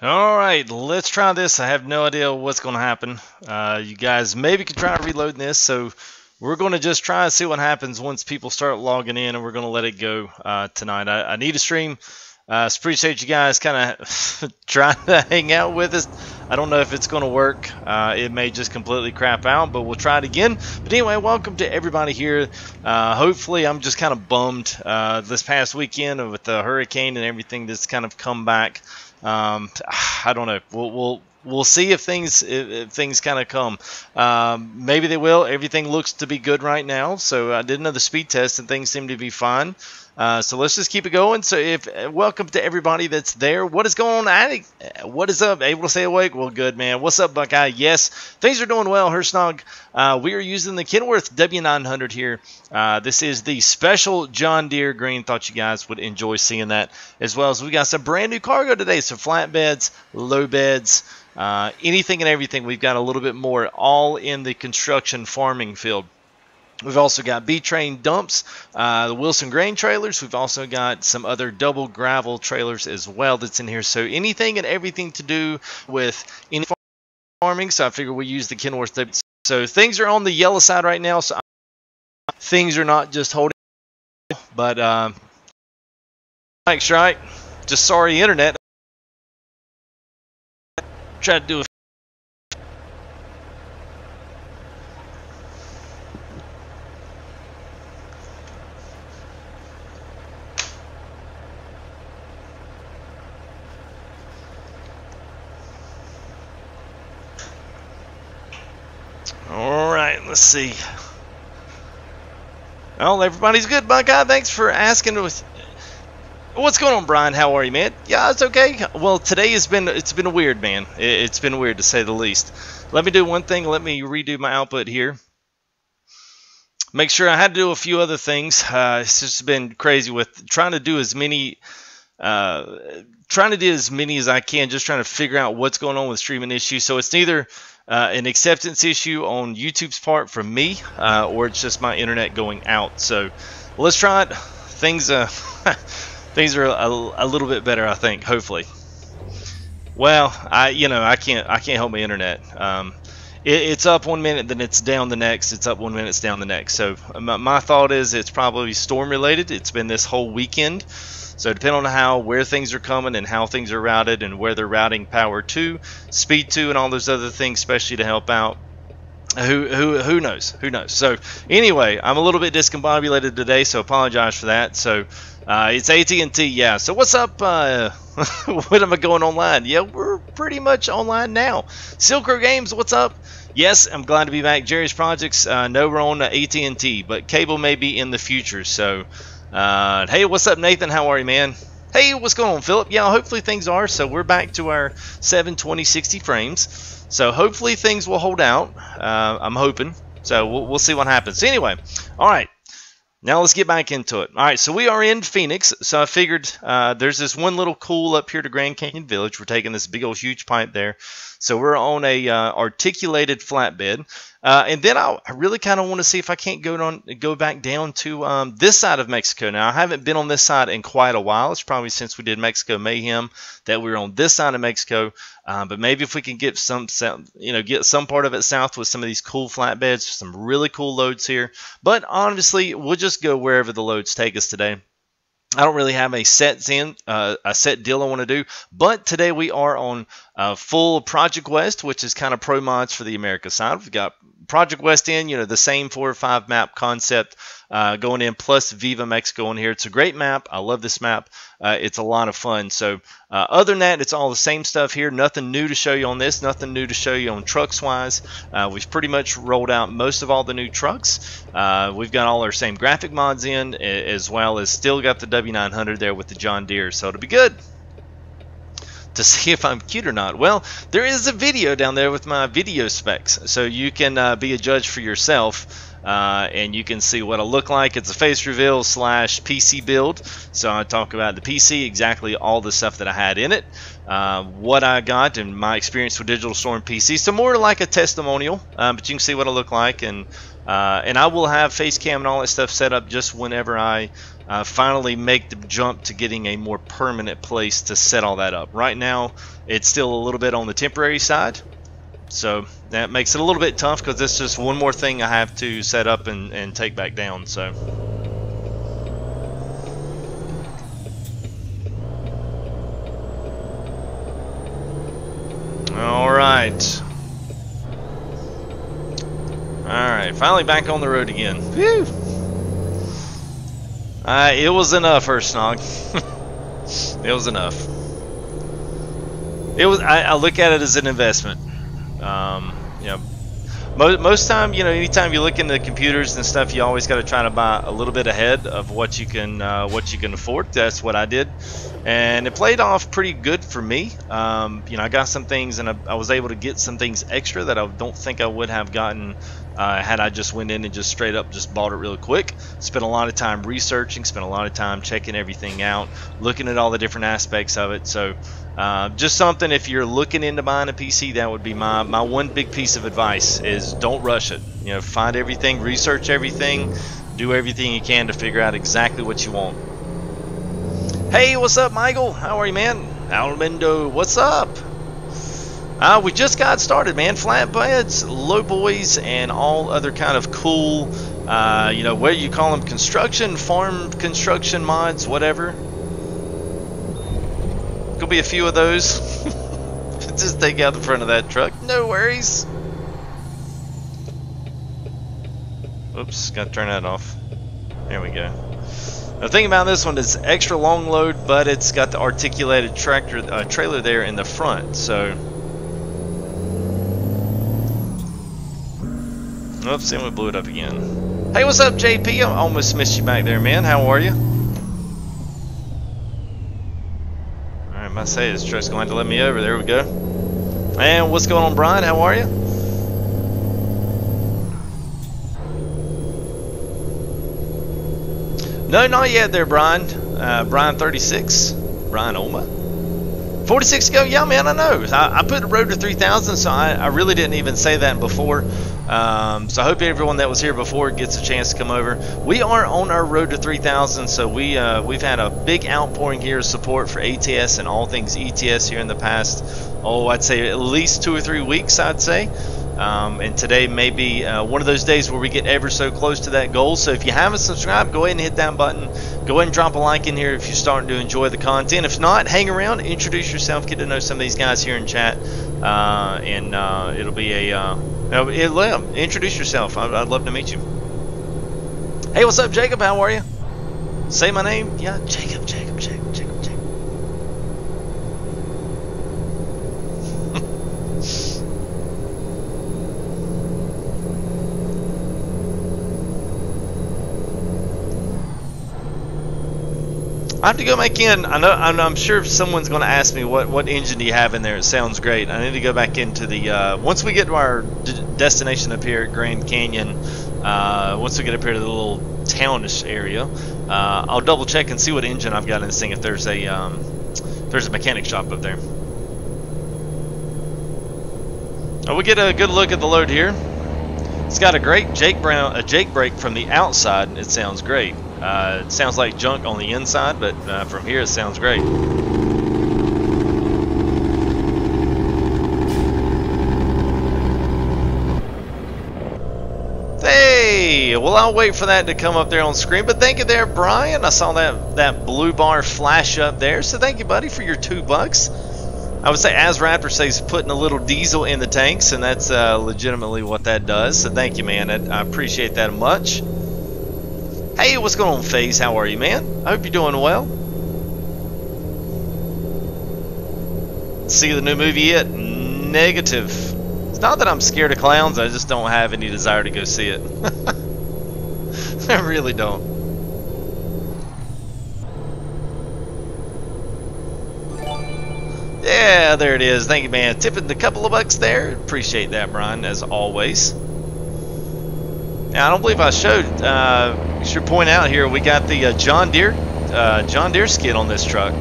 All right, let's try this. I have no idea what's going to happen. You guys maybe could try reloading this. So we're going to just try and see what happens once people start logging in, and we're going to let it go tonight. I need a stream. Appreciate you guys kind of trying to hang out with us. I don't know if it's going to work. It may just completely crap out, but we'll try it again. But anyway, welcome to everybody here. Hopefully, I'm just kind of bummed this past weekend with the hurricane and everything that's kind of come back. I don't know. We'll see if things kind of come. Maybe they will. Everything looks to be good right now. So I did another speed test and things seem to be fine. So let's just keep it going. So welcome to everybody that's there. What is going on, Addict? What is up? Able to stay awake? Well, good, man. What's up, Buckeye? Yes, things are doing well, Hirschnog. We are using the Kenworth W900 here. This is the special John Deere green. Thought you guys would enjoy seeing that, as well as we got some brand new cargo today. So flatbeds, low beds, anything and everything. We've got a little bit more, all in the construction farming field. We've also got B-train dumps, the Wilson grain trailers. We've also got some other double gravel trailers as well that's in here. So anything and everything to do with any farming. So I figure we use the Kenworth. So things are on the yellow side right now. So things are not just holding, but thanks, right? Just sorry, internet. Try to do a Alright, let's see. Well, everybody's good, Buckeye. Thanks for asking. What's going on, Brian? How are you, man? Yeah, it's okay. Well, today it's been weird, man. It's been weird, to say the least. Let me do one thing. Let me redo my output here. Make sure I had to do a few other things. It's just been crazy with trying to do as many as I can, just trying to figure out what's going on with streaming issues. So it's neither an acceptance issue on YouTube's part from me, or it's just my internet going out. So let's try it. Things things are a little bit better, I think. Hopefully. Well, I can't help my internet. It's up one minute, then it's down the next. It's up 1 minute, it's down the next. So my thought is it's probably storm related. It's been this whole weekend. So depending on where things are coming and how things are routed and where they're routing power to, speed to, and all those other things, especially to help out. Who knows? Who knows? So anyway, I'm a little bit discombobulated today, so apologize for that. So it's AT&T, yeah. So what's up? When am I going online? Yeah, we're pretty much online now. Silk Road Games, what's up? Yes, I'm glad to be back. Jerry's Projects, no, we're on AT&T, but cable may be in the future. So hey, what's up, Nathan? How are you, man? Hey, what's going on, Philip? Yeah, hopefully things are. So we're back to our 720, 60 frames. So hopefully things will hold out. I'm hoping. So we'll see what happens. Anyway, all right. Now let's get back into it. All right, so we are in Phoenix. So I figured there's this one little cool up here to Grand Canyon Village. We're taking this big old huge pipe there. So we're on a articulated flatbed. And then I really kind of want to see if I can't go back down to this side of Mexico. Now, I haven't been on this side in quite a while. It's probably since we did Mexico Mayhem that we were on this side of Mexico. But maybe if we can get some part of it south with some of these cool flatbeds, some really cool loads here. But honestly, we'll just go wherever the loads take us today. I don't really have a set deal I want to do, but today we are on full Project West, which is kind of pro mods for the America side. We've got Project West in, the same 4 or 5 map concept going in, plus Viva Mexico in here. It's a great map. I love this map. It's a lot of fun. So other than that, it's all the same stuff here. Nothing new to show you on this. Nothing new to show you on trucks-wise. We've pretty much rolled out most of all the new trucks. We've got all our same graphic mods in, as well as still got the W900 there with the John Deere. So it'll be good to see if I'm cute or not. Well, there is a video down there with my video specs, so you can be a judge for yourself. And you can see what I look like. It's a face reveal / PC build. So I talk about the PC, exactly all the stuff that I had in it, what I got, and my experience with Digital Storm PC. So more like a testimonial, but you can see what I look like, and I will have face cam and all that stuff set up just whenever I finally make the jump to getting a more permanent place to set all that up. Right now, it's still a little bit on the temporary side, so that makes it a little bit tough because it's just one more thing I have to set up and take back down. So. Alright. Alright, finally back on the road again. Whew! It was enough, Snog. It was enough. It was. I look at it as an investment. You know, most time, you know, anytime you look into computers and stuff, you always got to try to buy a little bit ahead of what you can afford. That's what I did, and it played off pretty good for me. You know, I got some things, and I was able to get some things extra that I don't think I would have gotten had I just went in and just straight up just bought it real quick. Spent a lot of time researching, spent a lot of time checking everything out, looking at all the different aspects of it. So just something, if you're looking into buying a PC, that would be my one big piece of advice is don't rush it. You know, find everything, research everything, do everything you can to figure out exactly what you want. Hey, what's up, Michael? How are you, man? Almendo, what's up? We just got started, man. Flatbeds, Lowboys, and all other kind of cool, you know, what you call them, construction, farm construction mods, whatever. Could be a few of those. Just take out the front of that truck. No worries. Oops, got to turn that off. There we go. The thing about this one is extra long load, but it's got the articulated trailer there in the front, so. Oops, and we blew it up again. Hey, what's up, JP? I almost missed you back there, man. How are you? Alright, I must say this truck's going to let me over. There we go. And what's going on, Brian? How are you? No, not yet there, Brian. Brian 36. Brian Oma. 46 ago? Yeah, man, I know. I put the road to 3,000, so I really didn't even say that before. So I hope everyone that was here before gets a chance to come over. We are on our road to 3,000, so we've had a big outpouring here of support for ATS and all things ETS here in the past, I'd say at least 2 or 3 weeks, I'd say. And today may be one of those days where we get ever so close to that goal. So if you haven't subscribed, go ahead and hit that button. Go ahead and drop a like in here if you're starting to enjoy the content. If not, hang around, introduce yourself, get to know some of these guys here in chat, and it'll be a introduce yourself. I'd love to meet you. Hey, what's up, Jacob? How are you? Say my name. Yeah, Jacob. I have to go back in. I'm sure someone's going to ask me what engine do you have in there. It sounds great. I need to go back into the once we get to our destination up here at Grand Canyon. Once we get up here to the little townish area, I'll double check and see what engine I've got in this thing. If there's a mechanic shop up there. Oh, we get a good look at the load here. It's got a great Jake brake from the outside. It sounds great. It sounds like junk on the inside, but from here it sounds great. Hey, well, I'll wait for that to come up there on screen, but thank you there, Brian. I saw that blue bar flash up there, so thank you, buddy, for your $2. I would say, as Raptor says, putting a little diesel in the tanks, and that's legitimately what that does, so thank you, man. I appreciate that much. Hey, what's going on, FaZe? How are you, man? I hope you're doing well. See the new movie yet? Negative. It's not that I'm scared of clowns, I just don't have any desire to go see it. I really don't. Yeah, there it is. Thank you, man. Tipping a couple of bucks there. Appreciate that, Brian, as always. Now, I don't believe I showed. Should point out here we got the John Deere skid on this truck. All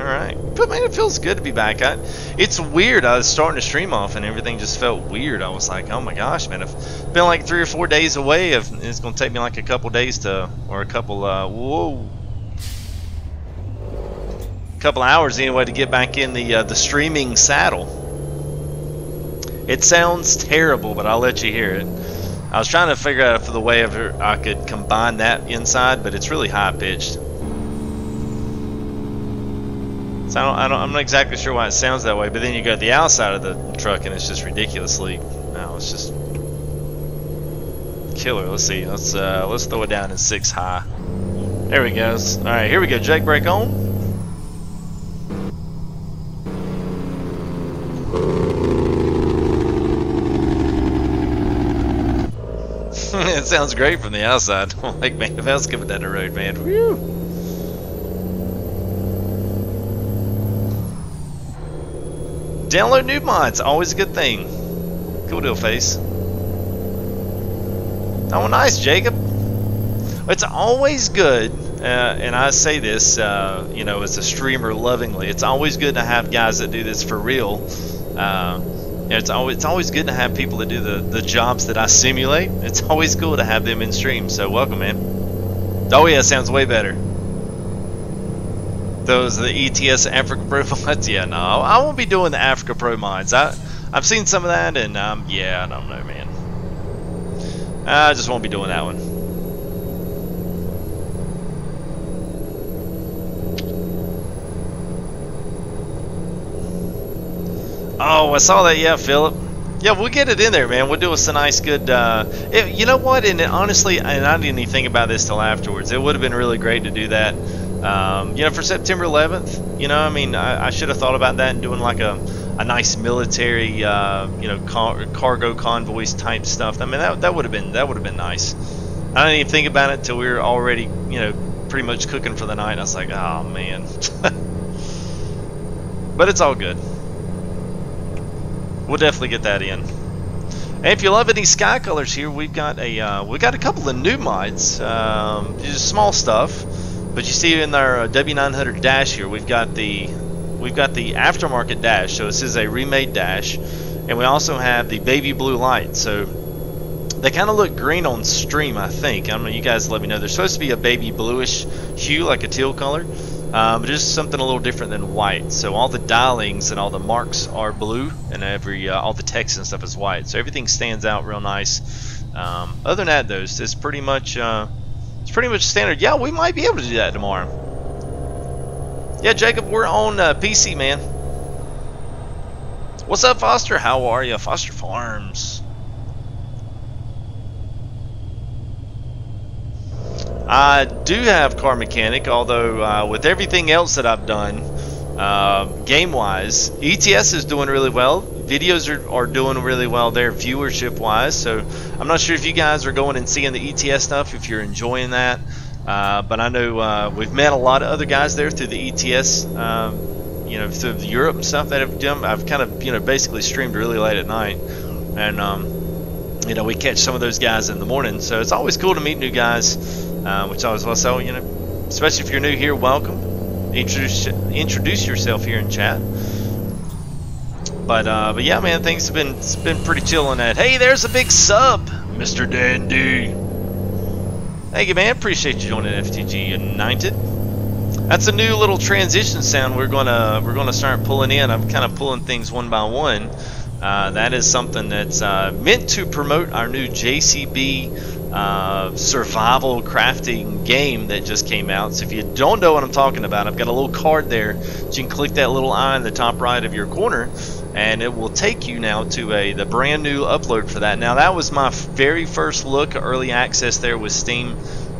right. But man, it feels good to be back. It's weird. I was starting to stream off and everything just felt weird. I was like, oh my gosh, man. I've been like 3 or 4 days away. It's going to take me like a couple days to, or a couple, couple hours anyway to get back in the streaming saddle. It sounds terrible, but I'll let you hear it. I was trying to figure out if the way I could combine that inside, but it's really high pitched. So I'm not exactly sure why it sounds that way. But then you go to the outside of the truck and it's just ridiculously. No, it's just killer. Let's see. Let's throw it down in 6 high. There we go. All right, here we go. Jake brake on. It sounds great from the outside. I'm like, man, if I was coming down the road, man. Whew. Download new mods, always a good thing. Cool deal, face. Oh, nice, Jacob. It's always good, and I say this, you know, as a streamer lovingly. It's always good to have guys that do this for real. It's always good to have people that do the jobs that I simulate. It's always cool to have them in stream. So welcome, man. Oh yeah, sounds way better. Those the ETS Africa Pro mods. Yeah, no, I won't be doing the Africa Pro mods. I've seen some of that, and yeah, I don't know, man. I just won't be doing that one. Oh, I saw that. Yeah, Philip. Yeah, we'll get it in there, man. We'll do us a nice, good. You know what? And honestly, and I didn't even think about this till afterwards. It would have been really great to do that. You know, for September 11th. You know, I mean, I should have thought about that and doing like a nice military, you know, cargo convoys type stuff. I mean, that would have been nice. I didn't even think about it till we were already, you know, pretty much cooking for the night. I was like, oh man. But it's all good. We'll definitely get that in. And if you love any sky colors here, we've got a couple of new mods, just small stuff. But you see in our W900 dash here, we've got the aftermarket dash. So this is a remade dash, and we also have the baby blue light. So they kind of look green on stream, I think. I don't know. You guys let me know. They're supposed to be a baby bluish hue, like a teal color. But just something a little different than white. So all the dialings and all the marks are blue, and all the text and stuff is white. So everything stands out real nice. Other than that, though, it's pretty much standard. Yeah, we might be able to do that tomorrow. Yeah, Jacob, we're on PC, man. What's up, Foster? How are you, Foster Farms? I do have Car Mechanic, although with everything else that I've done, game-wise, ETS is doing really well. Videos are doing really well there, viewership-wise. So I'm not sure if you guys are going and seeing the ETS stuff, if you're enjoying that. But I know we've met a lot of other guys there through the ETS, you know, through Europe and stuff that have done. I've kind of, you know, basically streamed really late at night, and you know, we catch some of those guys in the morning. So it's always cool to meet new guys. Which I was also, you know, especially if you're new here, welcome. Introduce yourself here in chat. But yeah, man, things have been pretty chill on that. Hey, there's a big sub, Mr. Dandy. Thank you, man. Appreciate you joining FTGUNITED. That's a new little transition sound we're gonna start pulling in. I'm kind of pulling things one by one. That is something that's meant to promote our new JCB survival crafting game that just came out. So if you don't know what I'm talking about, I've got a little card there. So you can click that little eye in the top right of your corner, and it will take you now to the brand new upload for that. Now, that was my very first look, early access there with Steam.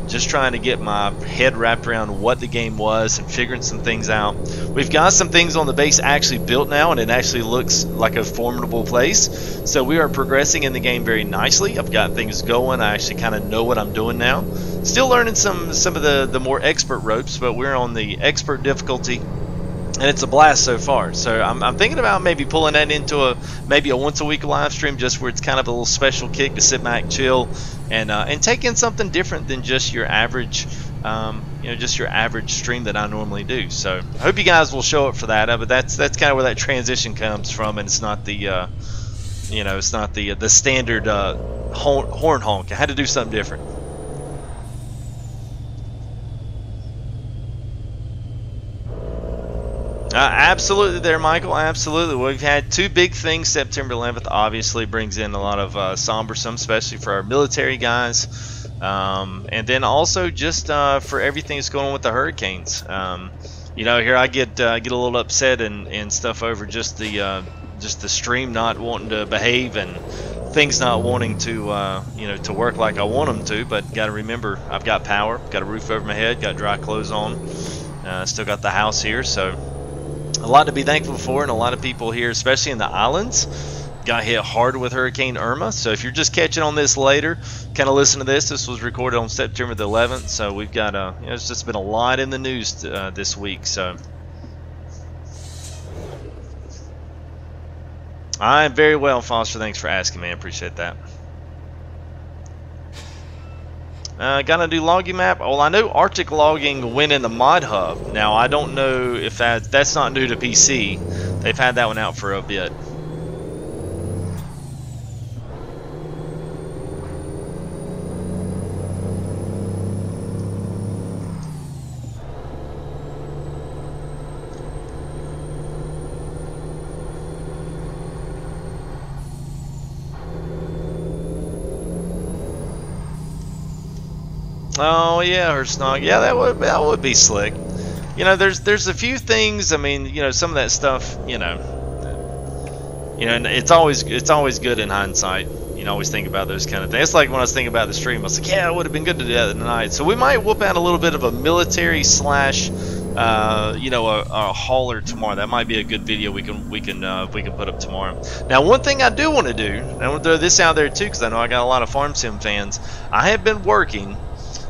Just trying to get my head wrapped around what the game was and figuring some things out. We've got some things on the base actually built now, and it actually looks like a formidable place. So we are progressing in the game very nicely. I've got things going. I actually kind of know what I'm doing now. Still learning some of the more expert ropes, but we're on the expert difficulty, and it's a blast so far. So I'm thinking about maybe pulling that into maybe a once a week live stream, just where it's kind of a little special kick to sit back, chill, and take in something different than just your average you know, just your average stream that I normally do. So I hope you guys will show up for that. But that's kind of where that transition comes from, and it's not the you know, it's not the standard horn honk. I had to do something different. Absolutely there, Michael. Absolutely. We've had two big things. September 11th obviously brings in a lot of sombersome, especially for our military guys. And then also just for everything that's going on with the hurricanes. You know, here I get a little upset and stuff over just the stream not wanting to behave and things not wanting to you know, to work like I want them to. But got to remember, I've got power, got a roof over my head, got dry clothes on, still got the house here, so a lot to be thankful for. And a lot of people here, especially in the islands, got hit hard with Hurricane Irma. So if you're just catching on this later, kind of listen to this. This was recorded on September the 11th. So we've got you know, it's just been a lot in the news this week. So I'm very well, Foster. Thanks for asking, man. Appreciate that. Got a new logging map. Well, I know Arctic logging went in the mod hub. Now I don't know if that's not new to PC. They've had that one out for a bit. Oh yeah, her snog. Yeah, that would be slick. You know, there's a few things. I mean, you know, some of that stuff. You know, and it's always good in hindsight. You know, always think about those kind of things. It's like when I was thinking about the stream, I was like, yeah, it would have been good to do that tonight. So we might whoop out a little bit of a military slash, you know, a hauler tomorrow. That might be a good video we can put up tomorrow. Now, one thing I do want to do, and I want to throw this out there too, because I know I got a lot of farm sim fans. I have been working.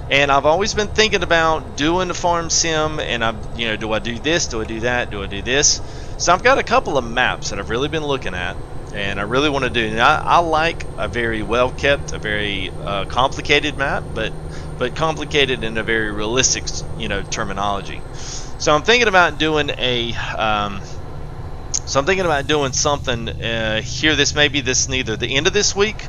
And I've always been thinking about doing the farm sim, and you know, do I do this? Do I do that? Do I do this? So I've got a couple of maps that I've really been looking at, and I really want to do. And I like a very well kept, a very complicated map, but complicated in a very realistic, you know, terminology. So I'm thinking about doing a. So I'm thinking about doing something here. This maybe this neither the end of this week.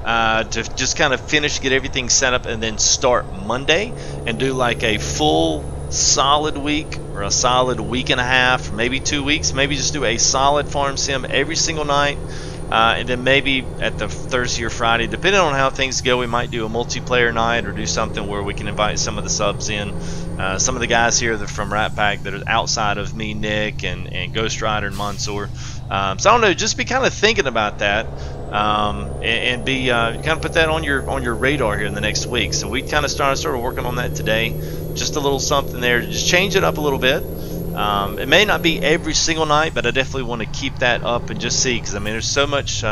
To just kind of finish, get everything set up, and then start Monday and do like a full solid week or a solid week and a half, maybe 2 weeks. Maybe just do a solid farm sim every single night, and then maybe at the Thursday or Friday, depending on how things go, we might do a multiplayer night or do something where we can invite some of the subs in. Some of the guys here that are from Rat Pack that are outside of me, Nick, and Ghost Rider and Mansoor. So I don't know, just be kind of thinking about that. And be kind of put that on your radar here in the next week. So we kind of started working on that today. Just a little something there to just change it up a little bit. It may not be every single night, but I definitely want to keep that up and just see, because I mean, there's so much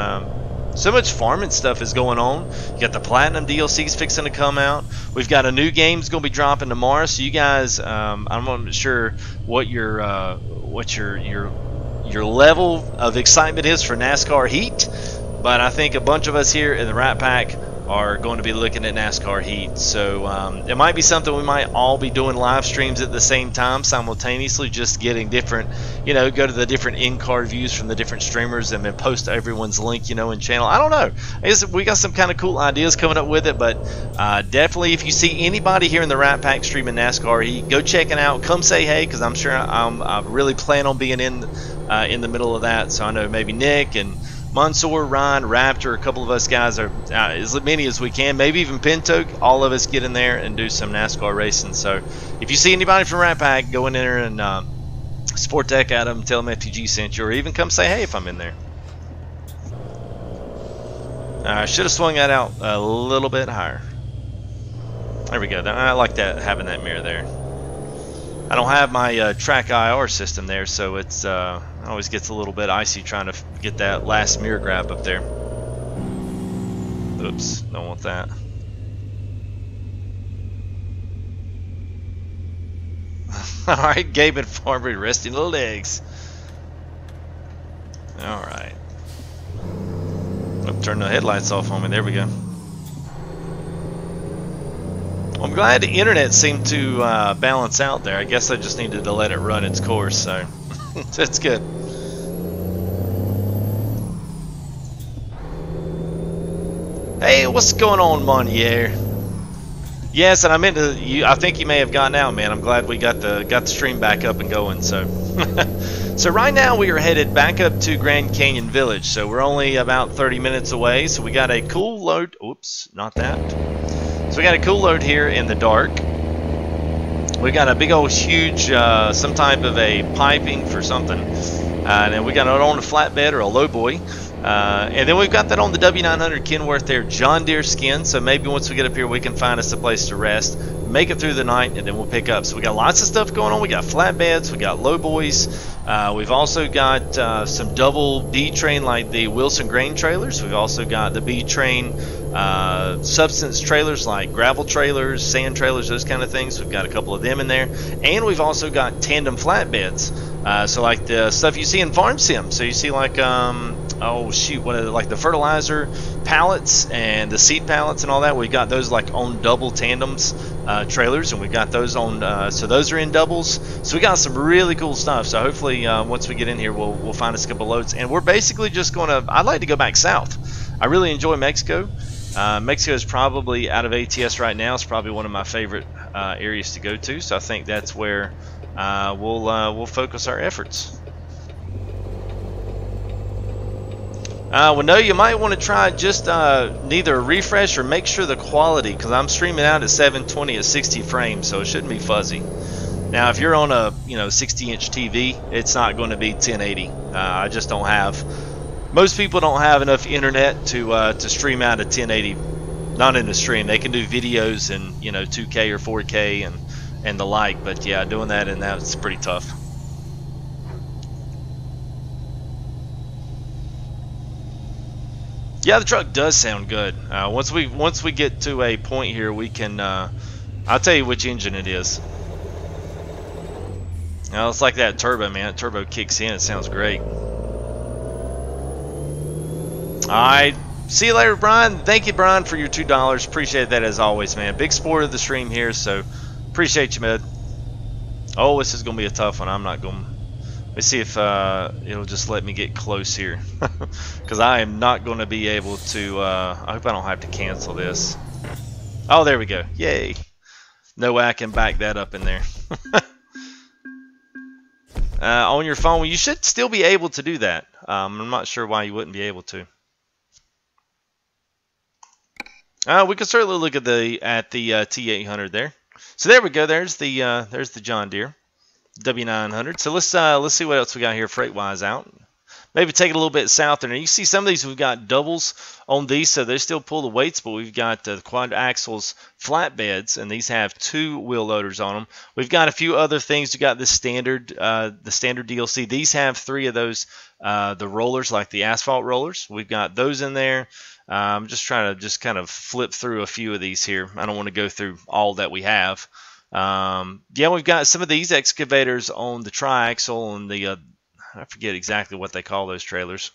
farming stuff is going on. You got the Platinum DLCs fixing to come out. We've got a new game's going to be dropping tomorrow. So you guys, I'm not sure what your level of excitement is for NASCAR Heat. But I think a bunch of us here in the Rat Pack are going to be looking at NASCAR Heat. So it might be something we might all be doing live streams at the same time simultaneously, just getting different, you know, go to the different in-car views from the different streamers and then post everyone's link, you know, in channel. I don't know. I guess we got some kind of cool ideas coming up with it, but definitely if you see anybody here in the Rat Pack streaming NASCAR Heat, go check it out. Come say hey, because I'm sure I really plan on being in the middle of that. So I know maybe Nick and Mansoor, Ryan, Raptor, a couple of us guys are as many as we can, maybe even Pinto. All of us get in there and do some NASCAR racing. So if you see anybody from Rat Pack, go in there and support the heck out of them, tell them FTG sent you, or even come say hey if I'm in there. I should have swung that out a little bit higher. There we go. I like that, having that mirror there. I don't have my track IR system there, so it's always gets a little bit icy trying to get that last mirror grab up there. Oops, don't want that. Alright, Gabe and Farmer resting little legs. Alright. Oh, turn the headlights off on me. There we go. Well, I'm glad the internet seemed to balance out there. I guess I just needed to let it run its course, so that's good. Hey, what's going on, Monnier? Yes, and I meant to. I think you may have gotten out, man. I'm glad we got the stream back up and going. So, so right now we are headed back up to Grand Canyon Village. So we're only about 30 minutes away. So we got a cool load. Oops, not that. So we got a cool load here in the dark. We got a big old huge, some type of a piping for something. And then we got it on a flatbed or a lowboy. And then we've got that on the W900 Kenworth there, John Deere skin. So maybe once we get up here, we can find us a place to rest, make it through the night, and then we'll pick up. So we got lots of stuff going on. We got flatbeds, we got lowboys. We've also got some double B train like the Wilson grain trailers. We've also got the B train substance trailers like gravel trailers, sand trailers, those kind of things. We've got a couple of them in there, and we've also got tandem flatbeds. So like the stuff you see in farm sim. So you see like oh shoot, what are they, like the fertilizer pallets and the seed pallets and all that. We've got those like on double tandems trailers, and we've got those on so those are in doubles. So we got some really cool stuff. So hopefully once we get in here, we'll find us a couple loads, and we're basically just gonna. I'd like to go back south. I really enjoy Mexico. Mexico is probably out of ATS right now. It's probably one of my favorite areas to go to. So I think that's where we'll focus our efforts. Well, no, you might want to try just neither a refresh or make sure the quality, because I'm streaming out at 720 at 60 frames, so it shouldn't be fuzzy. Now, if you're on a 60-inch TV, it's not going to be 1080. I just don't have. Most people don't have enough internet to stream out at 1080. Not in the stream. They can do videos in 2K or 4K and the like, but yeah, doing that and that's pretty tough. Yeah, the truck does sound good. Once we get to a point here, we can. I'll tell you which engine it is. Now it's like that turbo, man. That turbo kicks in. It sounds great. Alright, see you later, Brian. Thank you, Brian, for your $2. Appreciate that as always, man. Big sport of the stream here, so appreciate you, man. Oh, this is going to be a tough one. I'm not going. Let me see if it'll just let me get close here, because I am not going to be able to. I hope I don't have to cancel this. Oh, there we go. Yay. No way I can back that up in there. On your phone, you should still be able to do that. I'm not sure why you wouldn't be able to. We can certainly look at the T800 there. So there we go. There's the John Deere W900. So let's see what else we got here freight wise out. Maybe take it a little bit south there. You see some of these we've got doubles on these, so they still pull the weights, but we've got the quad axles flatbeds, and these have 2 wheel loaders on them. We've got a few other things. We got the standard DLC. These have 3 of those the rollers, like the asphalt rollers. We've got those in there. I'm just trying to kind of flip through a few of these here. I don't want to go through all that we have. Yeah, we've got some of these excavators on the triaxle and the I forget exactly what they call those trailers.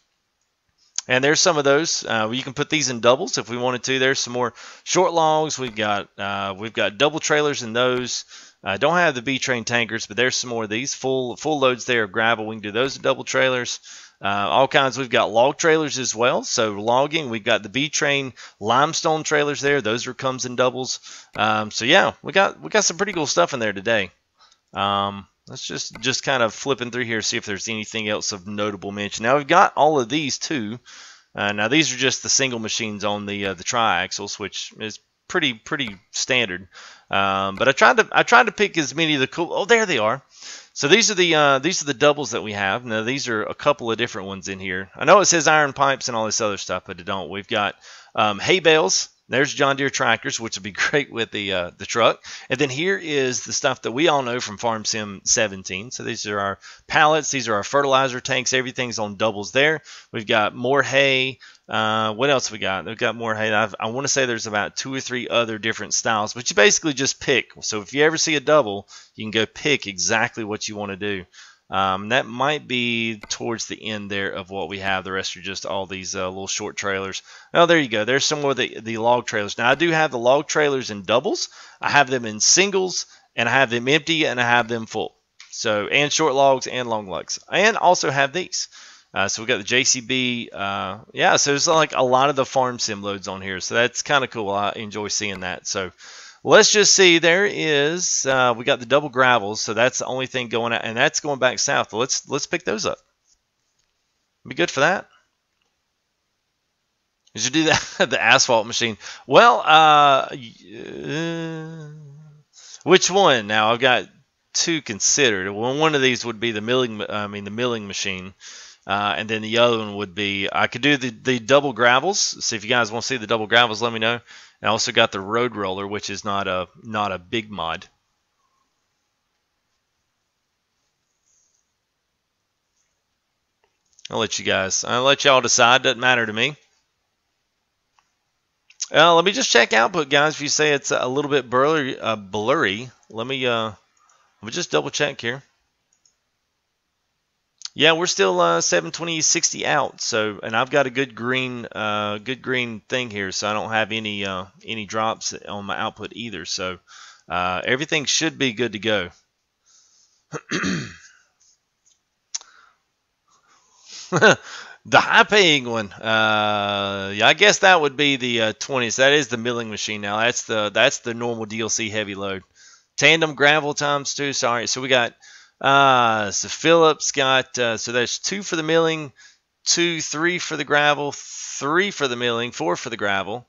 And there's some of those. You can put these in doubles if we wanted to. There's some more short logs. We've got double trailers in those. Don't have the B-train tankers, but there's some more of these full loads there of gravel. We can do those in double trailers. All kinds. We've got log trailers as well. So logging, we've got the B-train limestone trailers there. Those comes in doubles. So yeah, we got some pretty cool stuff in there today. Let's just kind of flipping through here, see if there's anything else of notable mention. Now we've got all of these too. Now these are just the single machines on the triaxles, which is pretty standard. But I tried to pick as many of the cool. Oh, there they are. So these are the doubles that we have. Now these are a couple of different ones in here. I know it says iron pipes and all this other stuff, but it don't. We've got hay bales. There's John Deere tractors, which would be great with the truck. And then here is the stuff that we all know from Farm Sim 17. So these are our pallets. These are our fertilizer tanks. Everything's on doubles there. We've got more hay. What else we got? We've got more hay. I want to say there's about 2 or 3 other different styles, but you basically just pick. So if you ever see a double, you can go pick exactly what you want to do. That might be towards the end there of what we have. The rest are just all these little short trailers. Oh, there you go. There's some more of the log trailers. Now, I do have the log trailers in doubles. I have them in singles, and I have them empty, and I have them full. So, and short logs and long logs. And also have these. So we got the JCB. Yeah, so there's like a lot of the farm sim loads on here. So that's kind of cool. I enjoy seeing that. So let's just see. There is, we got the double gravels. So that's the only thing going out. And that's going back south. Let's pick those up. Be good for that. Did you do that? The asphalt machine. Well, which one? Now I've got two considered. Well, one of these would be the milling machine. And then the other one would be, I could do the double gravels. So if you guys want to see the double gravels, let me know. And I also got the road roller, which is not a big mod. I'll let y'all decide. Doesn't matter to me. Let me just check output, guys. If you say it's a little bit blurry, let me just double check here. Yeah, we're still 720/60 out. So, and I've got a good green thing here, so I don't have any drops on my output either. So, everything should be good to go. The high-paying one, yeah, I guess that would be the 20s. That is the milling machine now. That's the normal DLC heavy load. Tandem gravel times 2. Sorry, so we got so Phillips got so there's 2 for the milling, 2, 3 for the gravel, 3 for the milling, 4 for the gravel.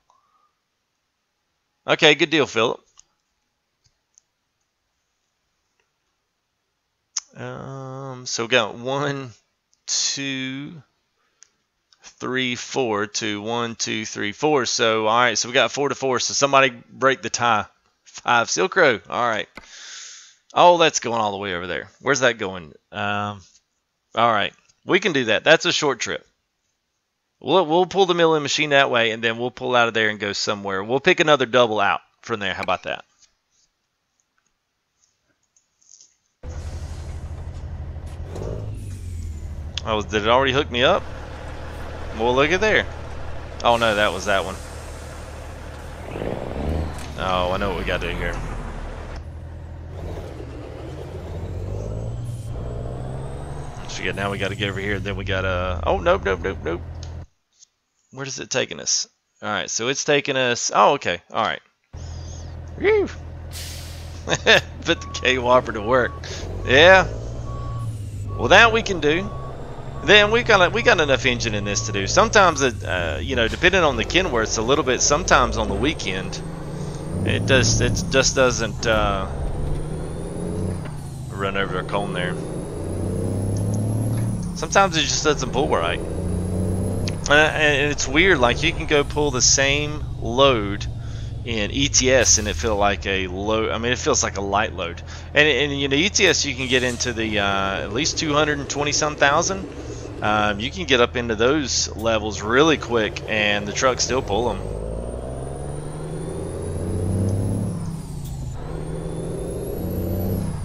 Okay, good deal, Philip. So we got 1, 2, 3, 4 to 1, 2, 3, 4. So all right, so we got 4 to 4. So somebody break the tie. 5 Silk Road. All right. Oh, that's going all the way over there. Where's that going? All right, we can do that. That's a short trip. We'll pull the milling machine that way, and then we'll pull out of there and go somewhere. We'll pick another double out from there. How about that? Oh, did it already hook me up? Well, look at there. Oh, no, that was that one. Oh, I know what we got to do here. So now we got to get over here. Then we got to... Oh, nope. Where is it taking us? All right, so it's taking us... Oh, okay. All right. Whew. Put the K-Whopper to work. Yeah. Well, that we can do. Then we got enough engine in this to do. Sometimes it, you know, depending on the Kenworths, a little bit. Sometimes on the weekend, it just doesn't run over a cone there. Sometimes it just doesn't pull right. And it's weird. Like you can go pull the same load in ETS and it feels like a low. I mean, it feels like a light load. And you know, ETS you can get into the at least 220 some thousand. You can get up into those levels really quick, and the trucks still pull them.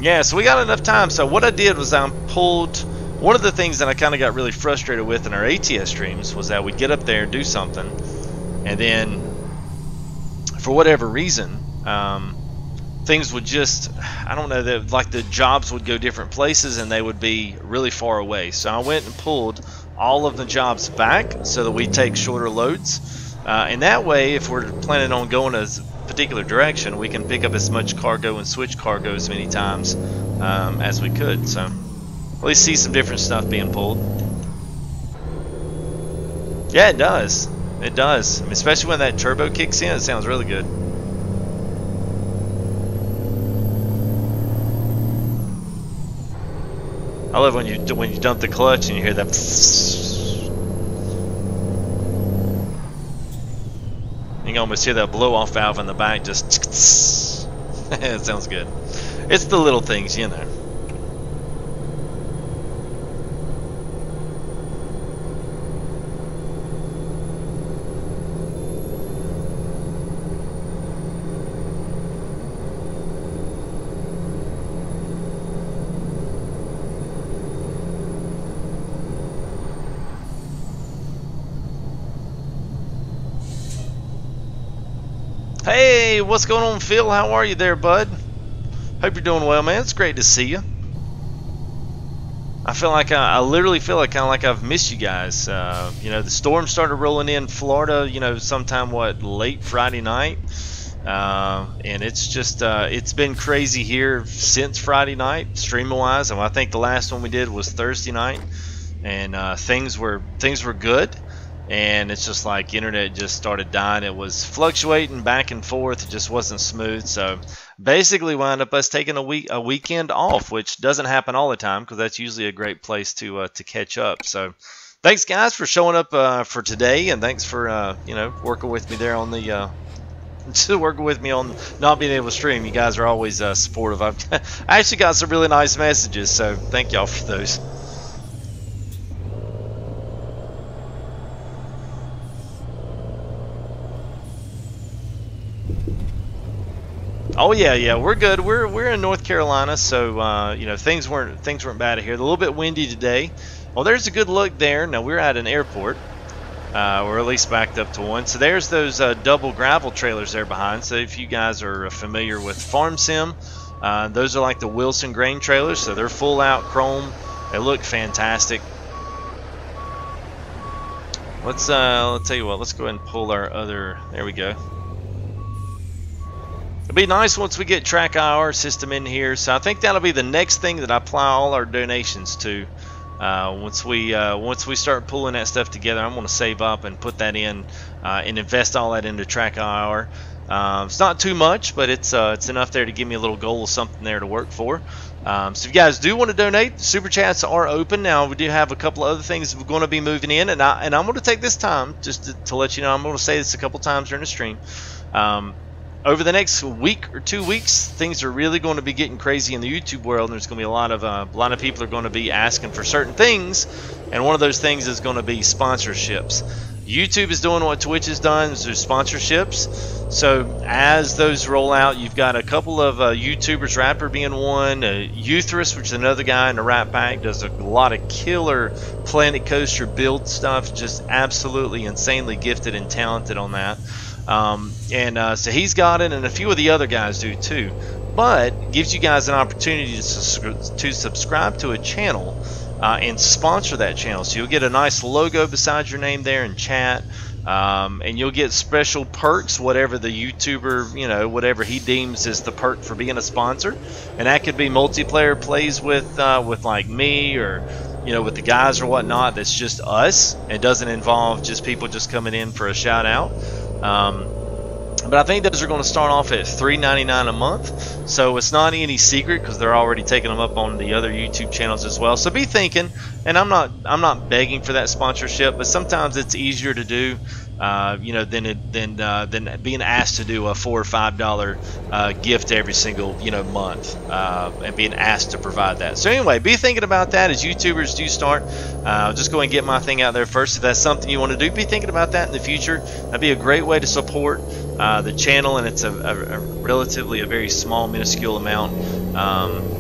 Yeah, so we got enough time. So what I did was I pulled. One of the things that I kind of got really frustrated with in our ATS streams was that we'd get up there and do something, and then for whatever reason, things would just, I don't know, like the jobs would go different places and they would be really far away. So I went and pulled all of the jobs back so that we take shorter loads. And that way, if we're planning on going a particular direction, we can pick up as much cargo and switch cargo as many times as we could. So at least see some different stuff being pulled. Yeah, it does. It does. I mean, especially when that turbo kicks in, it sounds really good. I love when you dump the clutch and you hear that. You can almost hear that blow-off valve in the back. Just it sounds good. It's the little things, you know. Hey, what's going on, Phil? How are you there, bud? Hope you're doing well, man. It's great to see you. I feel like I literally feel like kind of like I've missed you guys. You know, the storm started rolling in Florida, you know, sometime late Friday night, and it's just it's been crazy here since Friday night, streaming wise. And I think the last one we did was Thursday night, and things were good. And it's just like internet just started dying. It was fluctuating back and forth. It just wasn't smooth. So basically wound up us taking a weekend off, which doesn't happen all the time because that's usually a great place to catch up. So thanks guys for showing up for today, and thanks for you know, working with me there on the working with me on not being able to stream. You guys are always supportive. I actually got some really nice messages, so thank y'all for those. Oh yeah, we're good. We're in North Carolina, so you know, things weren't bad here. A little bit windy today. Well, there's a good look there. Now we're at an airport, or at least backed up to one. So there's those double gravel trailers there behind. So if you guys are familiar with Farm Sim, those are like the Wilson grain trailers. So they're full out chrome. They look fantastic. Let's tell you what. Let's go ahead and pull our other. There we go. It'll be nice once we get track IR system in here. So I think that'll be the next thing that I apply all our donations to. Once we start pulling that stuff together, I'm going to save up and put that in and invest all that into track IR. It's not too much, but it's enough there to give me a little goal of something there to work for. So if you guys do want to donate, super chats are open. Now we do have a couple of other things we're going to be moving in, and I'm going to take this time just to let you know. I'm going to say this a couple times during the stream. Over the next week or 2 weeks, things are really going to be getting crazy in the YouTube world, and there's going to be a lot of people are going to be asking for certain things, and one of those things is going to be sponsorships. YouTube is doing what Twitch has done, there's sponsorships. So as those roll out, you've got a couple of YouTubers, Raptor being one, Euthris, which is another guy in the Rat Pack, does a lot of killer Planet Coaster build stuff, just absolutely insanely gifted and talented on that. So he's got it, and a few of the other guys do too. But gives you guys an opportunity to subscribe to a channel and sponsor that channel. So you'll get a nice logo beside your name there in chat, and you'll get special perks, whatever the YouTuber, you know, whatever he deems is the perk for being a sponsor. And that could be multiplayer plays with like me, or you know, with the guys or whatnot. That's just us. It doesn't involve just people just coming in for a shout out. But I think those are going to start off at $3.99 a month, so it's not any secret because they're already taking them up on the other YouTube channels as well. So be thinking, and I'm not begging for that sponsorship, but sometimes it's easier to do, you know, than being asked to do a $4 or $5 gift every single, you know, month, and being asked to provide that. So anyway, be thinking about that as YouTubers do start. Just go and get my thing out there first. If that's something you want to do, be thinking about that in the future. That'd be a great way to support the channel, and it's a relatively a very small, minuscule amount,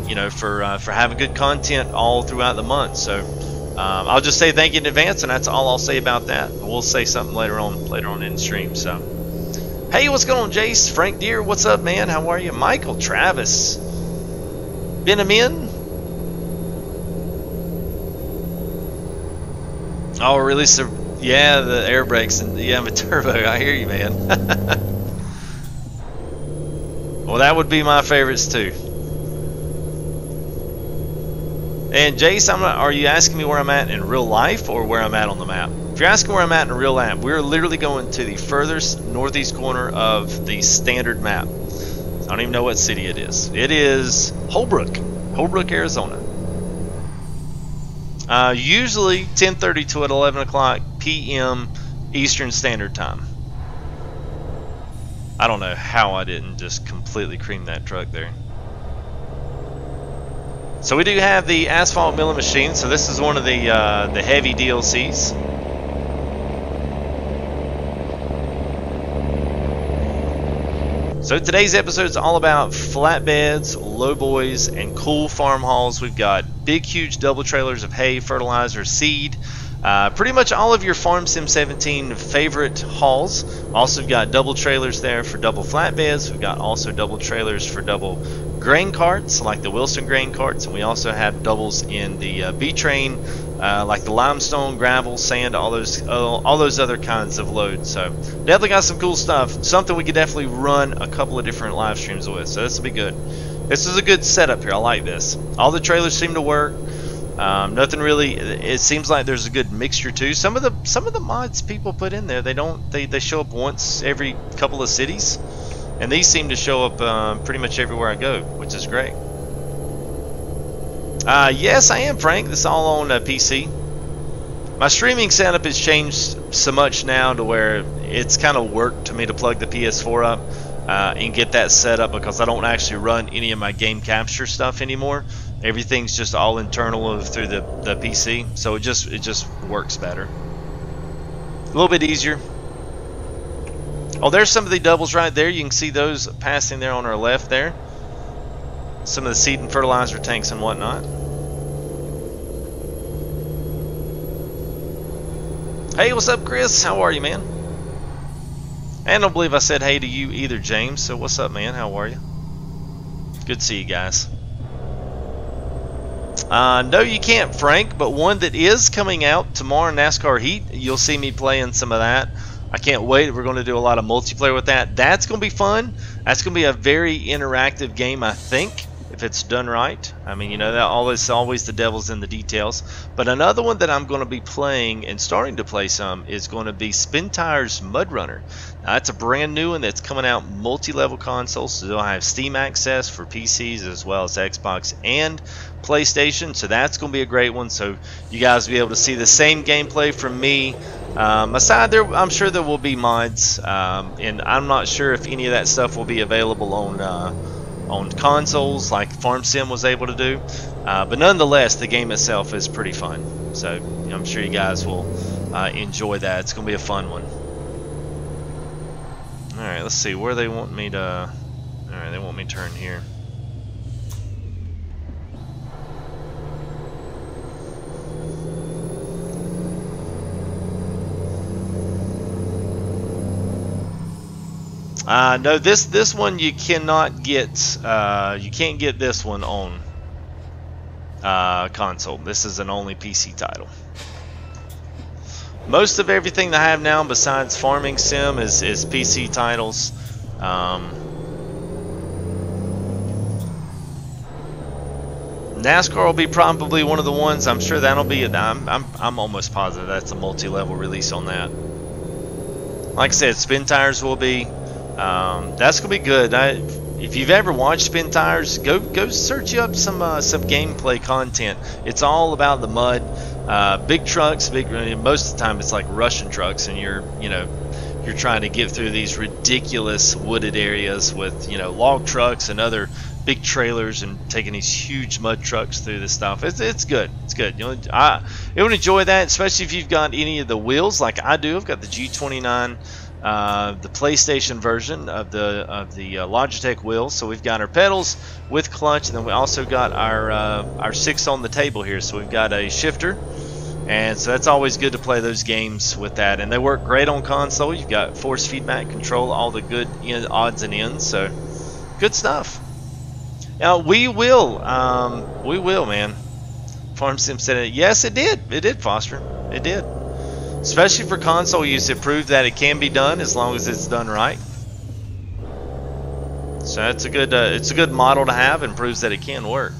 you know, for having good content all throughout the month. So I'll just say thank you in advance, and that's all I'll say about that. We'll say something later on in the stream. So hey, what's going on, Jace? Frank Deere, what's up, man? How are you? Michael, Travis, Benjamin. Oh, release the, yeah, the air brakes, and yeah, I'm a turbo. I hear you, man. Well, that would be my favorites too. And Jace, are you asking me where I'm at in real life or where I'm at on the map? If you're asking where I'm at in real life, we're literally going to the furthest northeast corner of the standard map. I don't even know what city it is. It is Holbrook, Arizona. Usually 10:30 to 11 o'clock p.m. Eastern Standard Time. I don't know how I didn't just completely cream that truck there. So we do have the asphalt milling machine. So this is one of the heavy DLCs. So today's episode is all about flatbeds, lowboys, and cool farm hauls. We've got big, huge double trailers of hay, fertilizer, seed. Pretty much all of your Farm Sim 17 favorite hauls. Also got double trailers there for double flatbeds. We've got also double trailers for double grain carts, like the Wilson grain carts, and we also have doubles in the B-train, like the limestone, gravel, sand, all those other kinds of loads. So definitely got some cool stuff. Something we could definitely run a couple of different live streams with. So this will be good. This is a good setup here. I like this. All the trailers seem to work. Nothing really. It seems like there's a good mixture too. Some of the mods people put in there, they show up once every couple of cities, and these seem to show up pretty much everywhere I go, which is great. Yes, I am, Frank. This is all on PC. My streaming setup has changed so much now to where it's kind of work to me to plug the PS4 up and get that set up, because I don't actually run any of my game capture stuff anymore. Everything's just all internal through the PC, so it just works better. A little bit easier. Oh, there's some of the doubles right there. You can see those passing there on our left there. Some of the seed and fertilizer tanks and whatnot. Hey, what's up, Chris? How are you, man? And I don't believe I said hey to you either, James. So what's up, man? How are you? Good to see you guys. No, you can't, Frank, but one that is coming out tomorrow, NASCAR Heat. You'll see me playing some of that. I can't wait. We're going to do a lot of multiplayer with that. That's going to be fun. That's going to be a very interactive game, I think, if it's done right. I mean, you know, that always the devil's in the details. But another one that I'm going to be playing and starting to play some is going to be Spin Tire's Mud Runner. Now, that's a brand new one that's coming out multi-level consoles, so they'll have Steam access for PCs as well as Xbox and PlayStation. So that's going to be a great one. So you guys will be able to see the same gameplay from me. Aside there, I'm sure there will be mods, and I'm not sure if any of that stuff will be available on consoles like Farm Sim was able to do, but nonetheless the game itself is pretty fun, so I'm sure you guys will enjoy that. It's gonna be a fun one. Alright, let's see where they want me to. Alright, they want me to turn here. No, this one you cannot get. You can't get this one on console. This is an only PC title. Most of everything that I have now, besides Farming Sim, is PC titles. NASCAR will be probably one of the ones. I'm sure that'll be. I'm almost positive that's a multi-level release on that. Like I said, Spin Tires will be. That's gonna be good. If you've ever watched Spin Tires, go search up some gameplay content. It's all about the mud, big trucks, most of the time it's like Russian trucks, and you're trying to get through these ridiculous wooded areas with log trucks and other big trailers, and taking these huge mud trucks through this stuff. It's good. It's good. You would enjoy that, especially if you've got any of the wheels like I do. I've got the G29. The PlayStation version of the Logitech wheels. So we've got our pedals with clutch, and then we also got our 6 on the table here. So we've got a shifter, and so that's always good to play those games with that. And they work great on console. You've got force feedback control, all the good odds and ends. So good stuff. Now we will, man. Farm Sim said it. Yes, it did. It did, Foster. It did. Especially for console use, it proved that it can be done as long as it's done right. So that's it's a good model to have, and proves that it can work.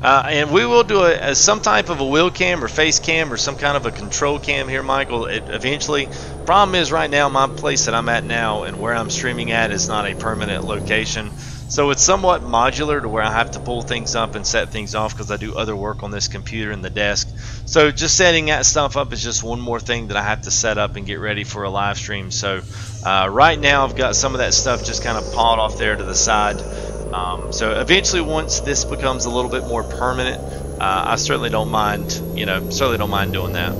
And we will do some type of a wheel cam or face cam or some kind of a control cam here, Michael. Eventually. Problem is, right now my place that I'm at now and where I'm streaming at is not a permanent location. So it's somewhat modular to where I have to pull things up and set things off, because I do other work on this computer and the desk. So just setting that stuff up is just one more thing that I have to set up and get ready for a live stream. So right now I've got some of that stuff just kind of pawed off there to the side. So eventually, once this becomes a little bit more permanent, I certainly don't mind, certainly don't mind doing that.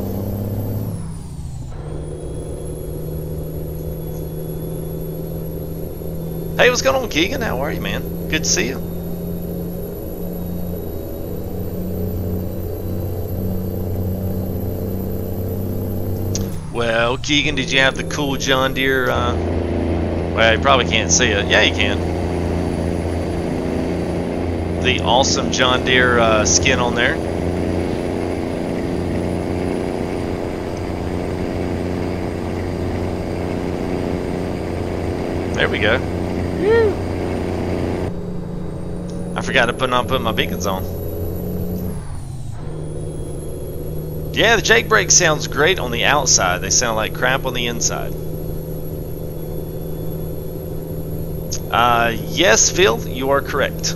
Hey, what's going on, Keegan? How are you, man? Good to see you. Oh, Keegan, did you have the cool John Deere? Well, you probably can't see it. Yeah, you can. The awesome John Deere skin on there. There we go. Woo. I forgot to put my beacons on. Yeah, the Jake brakes sounds great on the outside. They sound like crap on the inside. Yes, Phil, you are correct.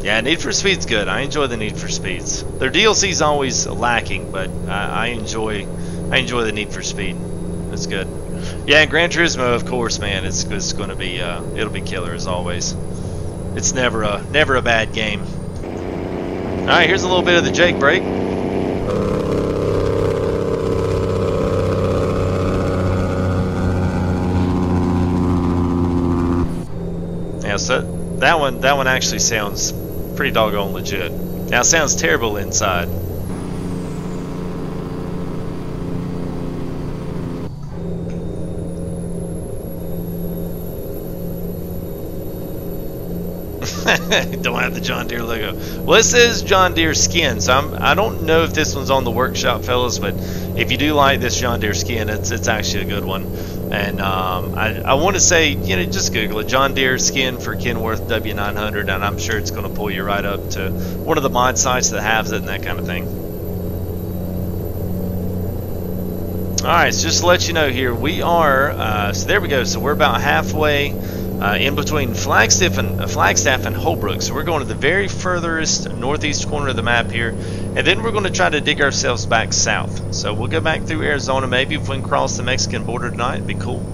Yeah, Need for Speed's good. I enjoy the Need for Speeds. Their DLC's always lacking, but I enjoy the Need for Speed. It's good. Yeah, and Gran Turismo, of course, man. It's going to be it'll be killer as always. It's never a bad game. All right, here's a little bit of the Jake brake. Yeah, so that one actually sounds pretty doggone legit. Now it sounds terrible inside. Don't have the John Deere logo. Well, this is John Deere skin, so I don't know if this one's on the workshop, fellas, but if you do like this John Deere skin, it's actually a good one. And I want to say, you know, just Google it, John Deere skin for Kenworth W900, and I'm sure it's going to pull you right up to one of the mod sites that has it and that kind of thing. Alright, so just to let you know here, we are, so there we go, so we're about halfway in between Flagstaff and Holbrook. So we're going to the very furthest northeast corner of the map here, and then we're going to try to dig ourselves back south. So we'll go back through Arizona, maybe if we can cross the Mexican border tonight. It'd be cool.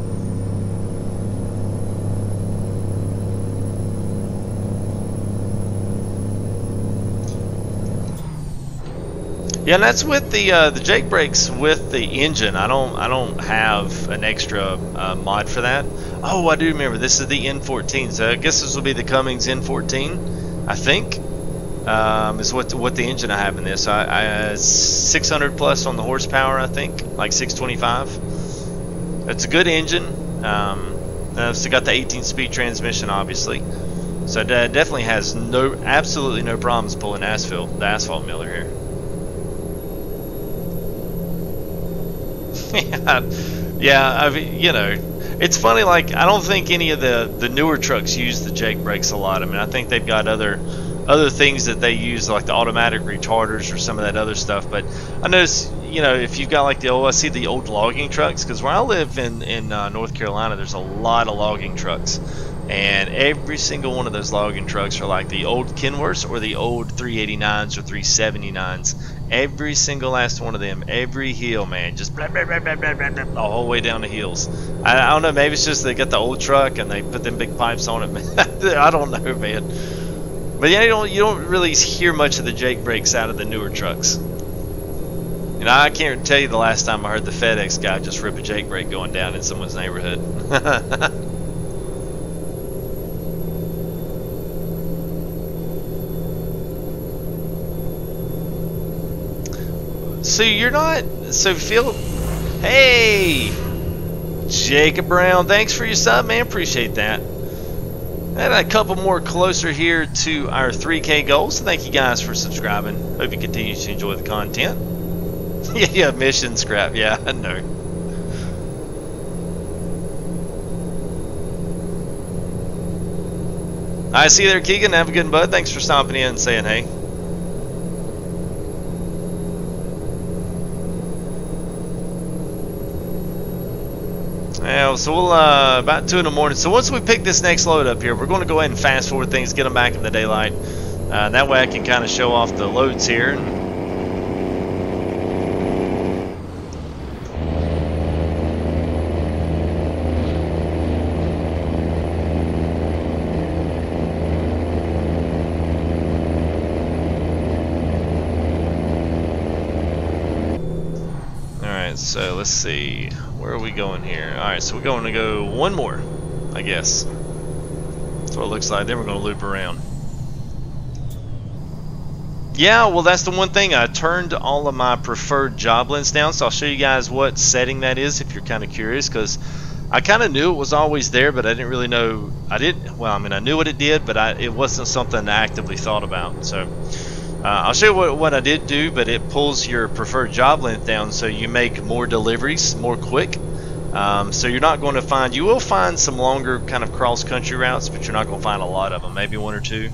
Yeah, and that's with the Jake brakes with the engine. I don't have an extra mod for that. Oh, I do remember. This is the N14, so I guess this will be the Cummins N14. I think is what the engine I have in this. I 600 plus on the horsepower. I think like 625. It's a good engine. I've still got the 18-speed transmission, obviously. So it definitely has absolutely no problems pulling the asphalt miller here. Yeah, I mean, you know, it's funny, like, I don't think any of the newer trucks use the Jake brakes a lot. I mean, I think they've got other things that they use, like the automatic retarders or some of that other stuff. But I notice, you know, if you've got like I see the old logging trucks, because where I live in North Carolina, there's a lot of logging trucks. And every single one of those logging trucks are like the old Kenworths or the old 389s or 379s. Every single last one of them, every hill, man, just blah, blah, blah, blah, blah, blah, blah, all the way down the hills. I don't know, maybe it's just they got the old truck and they put them big pipes on it. I don't know, man. But yeah, you don't really hear much of the Jake brakes out of the newer trucks. You know, I can't tell you the last time I heard the FedEx guy just rip a Jake brake going down in someone's neighborhood. So you're not, so Phil, hey, Jacob Brown, thanks for your sub, man, appreciate that. And a couple more closer here to our 3K goal, so thank you guys for subscribing. Hope you continue to enjoy the content. Yeah, mission scrap, yeah, I know. I see you there, Keegan, have a good one, bud, thanks for stopping in and saying hey. Yeah, so we'll about 2 in the morning. So once we pick this next load up here, we're going to go ahead and fast forward things, get them back in the daylight. That way I can kind of show off the loads here. Alright, so let's see. Where are we going here? Alright, so we're going to go one more, I guess. That's what it looks like. Then we're going to loop around. Yeah, well, that's the one thing. I turned all of my preferred job lengths down, so I'll show you guys what setting that is if you're kind of curious, because I kind of knew it was always there, but I didn't really know. Well, I mean, I knew what it did, but it wasn't something I actively thought about. So I'll show you what I did do, but it pulls your preferred job length down so you make more deliveries more quick. So you're not going to find, you will find some longer kind of cross-country routes, but you're not going to find a lot of them, maybe one or two.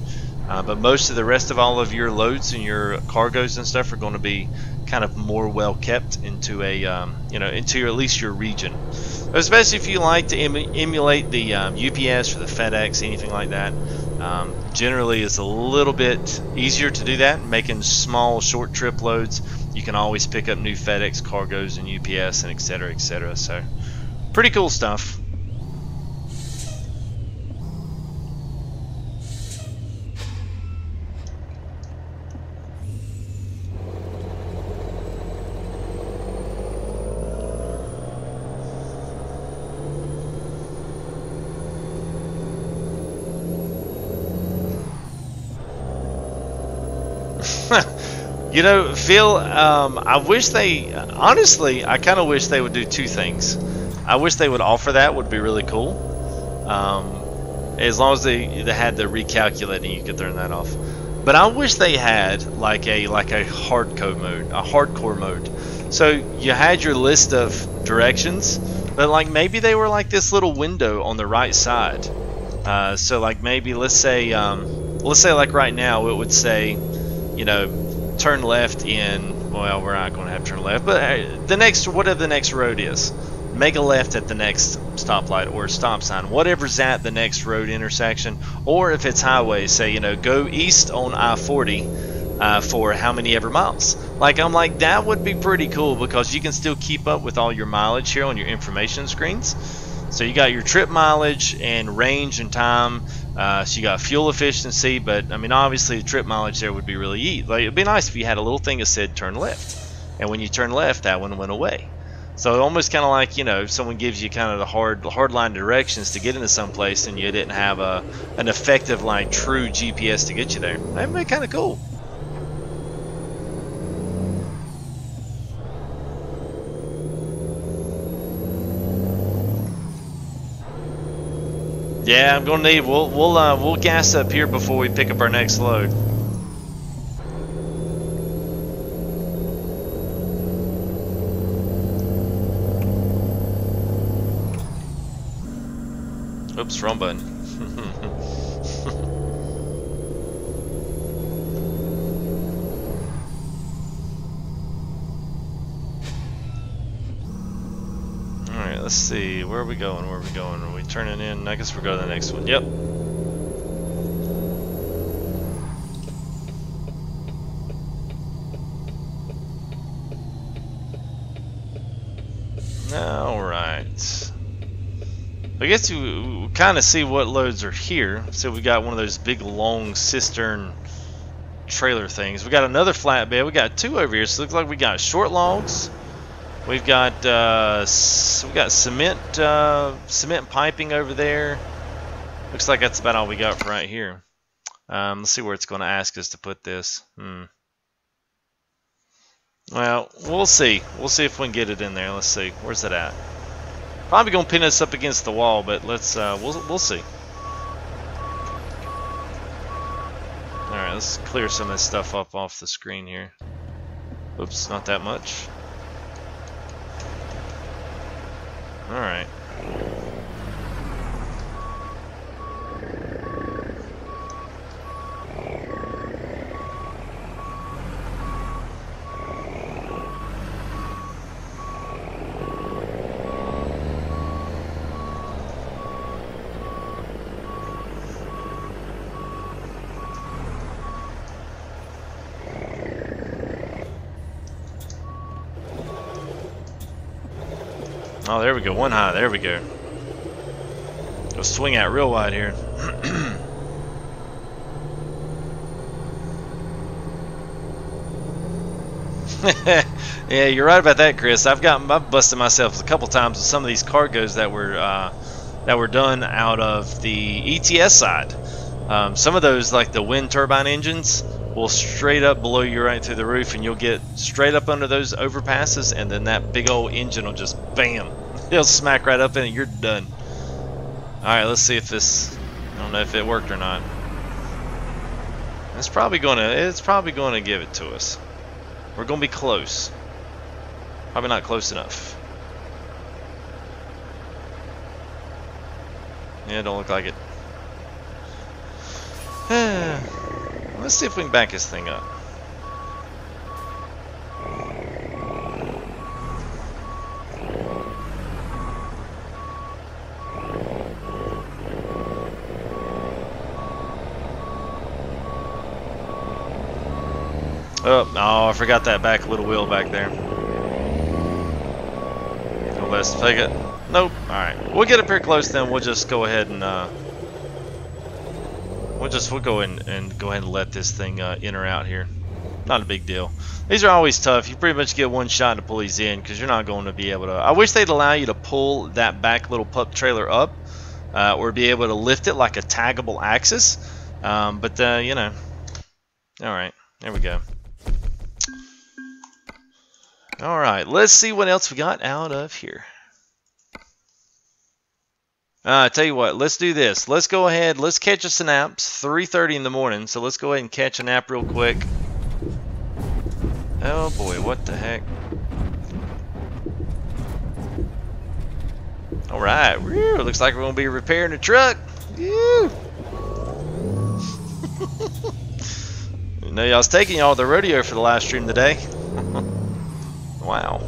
But most of the rest of all of your loads and your cargoes and stuff are going to be kind of more well kept into a into at least your region. Especially if you like to emulate the UPS or the FedEx, anything like that. Generally, it's a little bit easier to do that. Making small, short trip loads, you can always pick up new FedEx cargoes and UPS and etc. etc. So, pretty cool stuff. You know, Phil, I wish they, honestly, I kind of wish they would do two things. I wish they would offer that, would be really cool. As long as they had the recalculating, you could turn that off. But I wish they had like a hardcore mode. So you had your list of directions, but like maybe they were like this little window on the right side. So like maybe let's say like right now it would say, you know, turn left in, well, we're not going to have turn left, but the next, whatever the next road is, make a left at the next stoplight or stop sign, whatever's at the next road intersection. Or if it's highway, say, you know, go east on I-40 for how many ever miles. Like, I'm like, that would be pretty cool, because you can still keep up with all your mileage here on your information screens. So you got your trip mileage and range and time. So you got fuel efficiency, but I mean, obviously the trip mileage there would be really easy. Like, it'd be nice if you had a little thing that said turn left, and when you turn left, that one went away. So almost kind of like, you know, if someone gives you kind of the hard line directions to get into some place, and you didn't have an effective, like, true GPS to get you there. That'd be kind of cool. Yeah, I'm gonna need. We'll gas up here before we pick up our next load. Oops, wrong button. Alright, let's see. Where are we going? Where are we going? Are we turning in? I guess we'll go to the next one. Yep. Alright. I guess you kind of see what loads are here. So we got one of those big long cistern trailer things. We got another flatbed. We got two over here. So it looks like we got short logs. We've got cement piping over there. Looks like that's about all we got for right here. Let's see where it's going to ask us to put this. Well, we'll see. We'll see if we can get it in there. Let's see. Where's it at? Probably gonna pin us up against the wall, but let's we'll see. All right, let's clear some of this stuff up off the screen here. Oops, not that much. All right. Oh, there we go. One high. There we go. Go swing out real wide here. Yeah, you're right about that, Chris. I've busted myself a couple times with some of these cargoes that were done out of the ETS side. Some of those, like the wind turbine engines, will straight up below you right through the roof, and you'll get straight up under those overpasses, and then that big old engine will just bam, it'll smack right up in it. You're done. All right, let's see if this. I don't know if it worked or not. It's probably gonna give it to us. We're gonna be close. Probably not close enough. Yeah, don't look like it. Let's see if we can back this thing up. Oh, I forgot that back little wheel back there. So let's take it. Nope. Alright. We'll get up here close then. We'll just go ahead and we'll go in and go ahead and let this thing in or out here. Not a big deal. These are always tough. You pretty much get one shot to pull these in because you're not going to be able to. I wish they'd allow you to pull that back little pup trailer up or be able to lift it like a taggable axis. But you know. Alright. There we go. Alright, let's see what else we got out of here. Tell you what, let's do this. Let's go ahead, let's catch us a nap. It's 3:30 in the morning, so let's go ahead and catch a nap real quick. Oh boy, what the heck. Alright, looks like we're going to be repairing the truck. Woo! You know, I was taking y'all to the rodeo for the live stream today. Wow.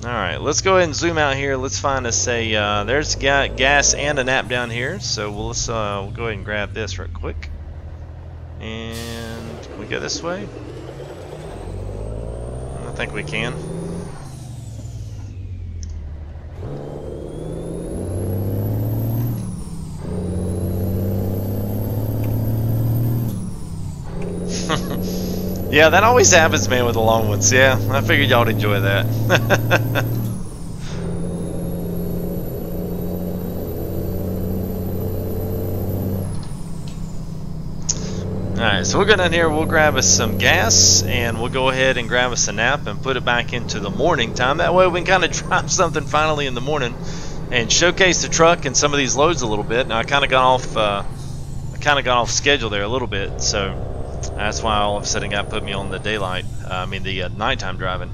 Alright, let's go ahead and zoom out here. Let's find us a, there's gas and a nap down here. So we'll go ahead and grab this real quick. And can we go this way? I think we can. Yeah, that always happens, man, with the long ones. Yeah, I figured y'all would enjoy that. Alright, so we'll go down here, we'll grab us some gas, and we'll go ahead and grab us a nap and put it back into the morning time. That way we can kind of drop something finally in the morning and showcase the truck and some of these loads a little bit. Now I kind of got off schedule there a little bit, so that's why all of a sudden got put me on the daylight, the nighttime driving.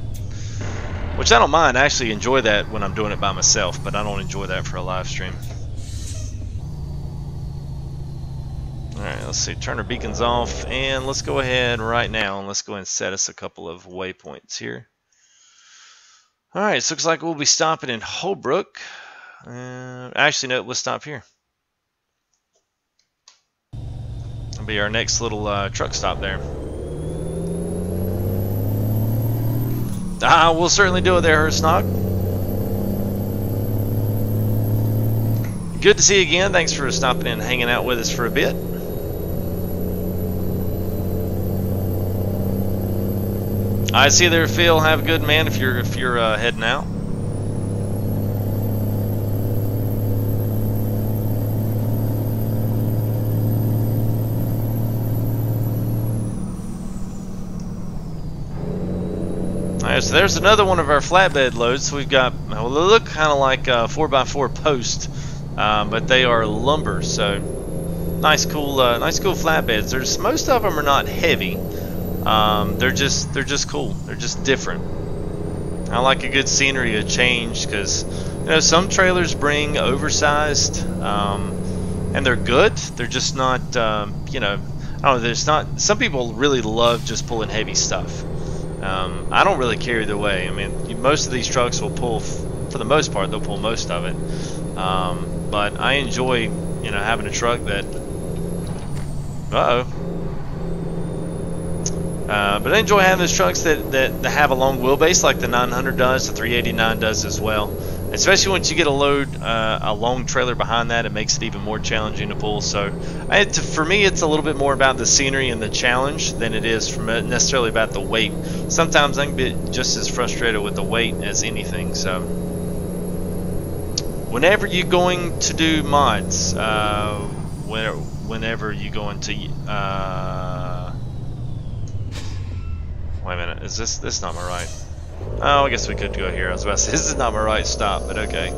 Which I don't mind. I actually enjoy that when I'm doing it by myself, but I don't enjoy that for a live stream. Alright, let's see. Turn our beacons off, and let's go ahead right now and let's go ahead and set us a couple of waypoints here. Alright, so looks like we'll be stopping in Holbrook. Actually, no, let's stop here. That'll be our next little truck stop there. We'll certainly do it there, Hersnog. Good to see you again. Thanks for stopping in and hanging out with us for a bit. I see you there, Phil. Have a good man if you're heading out. Alright, so there's another one of our flatbed loads. So we've got, well, they look kind of like 4x4 posts, but they are lumber. So nice, cool flatbeds. Most of them are not heavy. They're just cool. They're just different. I like a good scenery, a change, because some trailers bring oversized, and they're good. They're just not, I don't know. There's not. Some people really love just pulling heavy stuff. I don't really care either way. I mean, most of these trucks will pull, for the most part, they'll pull most of it. But I enjoy, having a truck that. But I enjoy having those trucks that have a long wheelbase like the 900 does, the 389 does as well. Especially once you get a load, a long trailer behind that, it makes it even more challenging to pull. So for me, it's a little bit more about the scenery and the challenge than it is necessarily about the weight. Sometimes I can be just as frustrated with the weight as anything. So, Whenever you're going to do mods, whenever you're going to, wait a minute, is this not my right? Oh, I guess we could go here. I was about to say, this is not my right stop, but okay.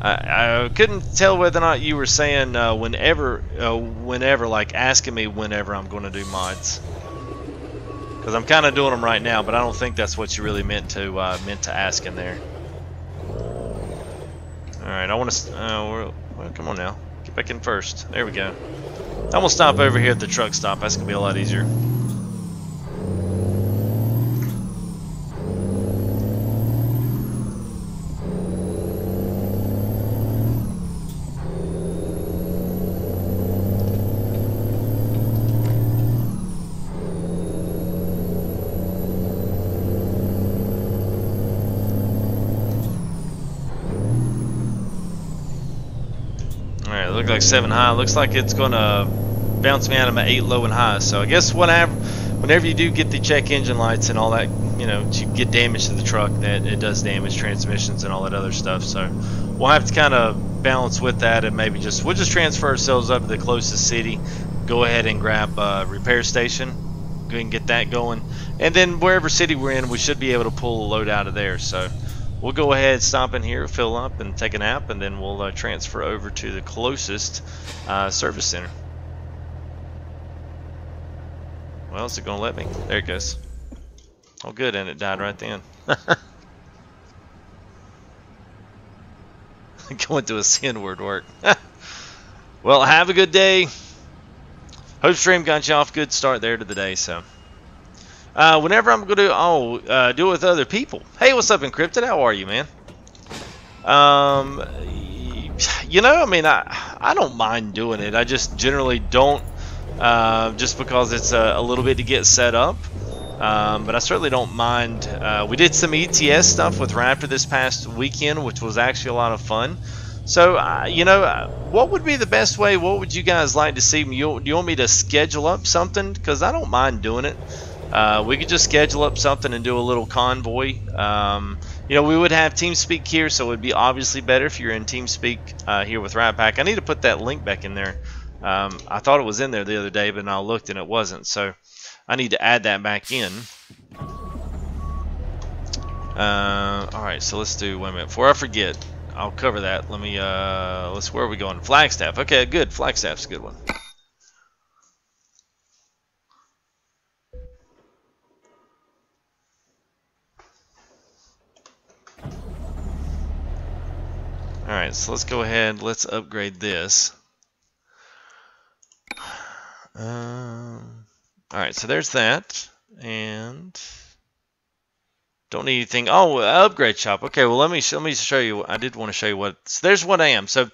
I couldn't tell whether or not you were saying whenever, like asking me whenever I'm going to do mods. Because I'm kind of doing them right now, but I don't think that's what you really meant to ask in there. Alright, I want to... well, come on now. Get back in first. There we go. I'm going to stop over here at the truck stop. That's going to be a lot easier. Alright, look like 7 high. Looks like it's gonna bounce me out of my 8 low and high. So I guess whenever you do get the check engine lights and all that, you know, you get damage to the truck, that it does damage transmissions and all that other stuff. So we'll have to kind of balance with that, and maybe we'll just transfer ourselves up to the closest city, go ahead and grab a repair station, go ahead and get that going, and then wherever city we're in, we should be able to pull a load out of there. So we'll go ahead, stop in here, fill up, and take a nap, and then we'll transfer over to the closest service center. Well, is it going to let me? There it goes. Oh, good, and it died right then. Going to a sin word work. Well, have a good day. Hope stream got you off good start there to the day. So, whenever I'm going to do it with other people. Hey, what's up, Encrypted? How are you, man? You know, I mean, I don't mind doing it. I just generally don't, just because it's a little bit to get set up. But I certainly don't mind. We did some ETS stuff with Raptor this past weekend, which was actually a lot of fun. So, you know, what would be the best way? What would you guys like to see? Do you want me to schedule up something? Because I don't mind doing it. We could just schedule up something and do a little convoy. You know, we would have TeamSpeak here, so it would be obviously better if you're in TeamSpeak here with Rat Pack. I need to put that link back in there. I thought it was in there the other day, but I looked and it wasn't. So I need to add that back in. Alright, so let's do, wait a minute, before I forget, I'll cover that. Let me, where are we going? Flagstaff. Okay, good. Flagstaff's a good one. Alright, so let's go ahead, let's upgrade this. Alright, so there's that, and don't need anything. Oh, upgrade shop. Okay, well let me show you. I did want to show you what. So there's what I am. So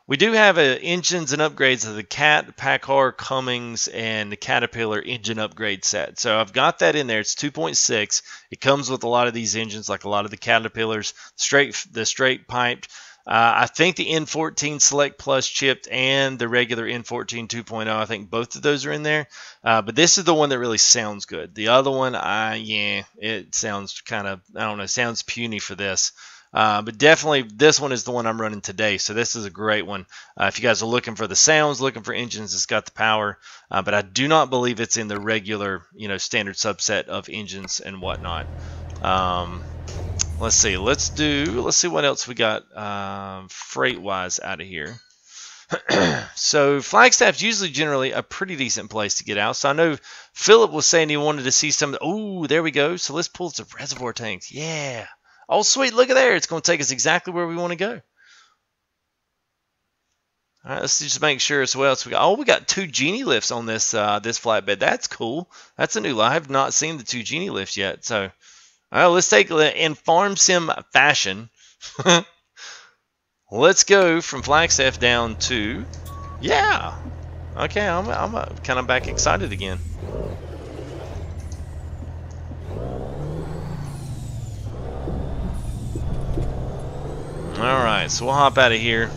we do have engines and upgrades of the Cat, Packard, Cummins, and the Caterpillar engine upgrade set. So I've got that in there. It's 2.6. It comes with a lot of these engines, like a lot of the Caterpillars, the straight piped. I think the N14 Select Plus chipped and the regular N14 2.0, I think both of those are in there. But this is the one that really sounds good. The other one, yeah, it sounds kind of, I don't know, sounds puny for this. But definitely this one is the one I'm running today. So this is a great one. If you guys are looking for the sounds, looking for engines, it's got the power. But I do not believe it's in the regular, you know, standard subset of engines and whatnot. Let's see. Let's see what else we got freight-wise out of here. So Flagstaff's usually generally a pretty decent place to get out. So I know Philip was saying he wanted to see some. Oh, there we go. So let's pull some reservoir tanks. Yeah. Oh, sweet. Look at there. It's going to take us exactly where we want to go. All right, let's just make sure as well. So we got 2 Genie lifts on this this flatbed. That's cool. That's a new line. I've not seen the 2 Genie lifts yet. So, all right, let's take in farm sim fashion. Let's go from Flagstaff down to, yeah. Okay, I'm kind of back excited again. All right, so we'll hop out of here.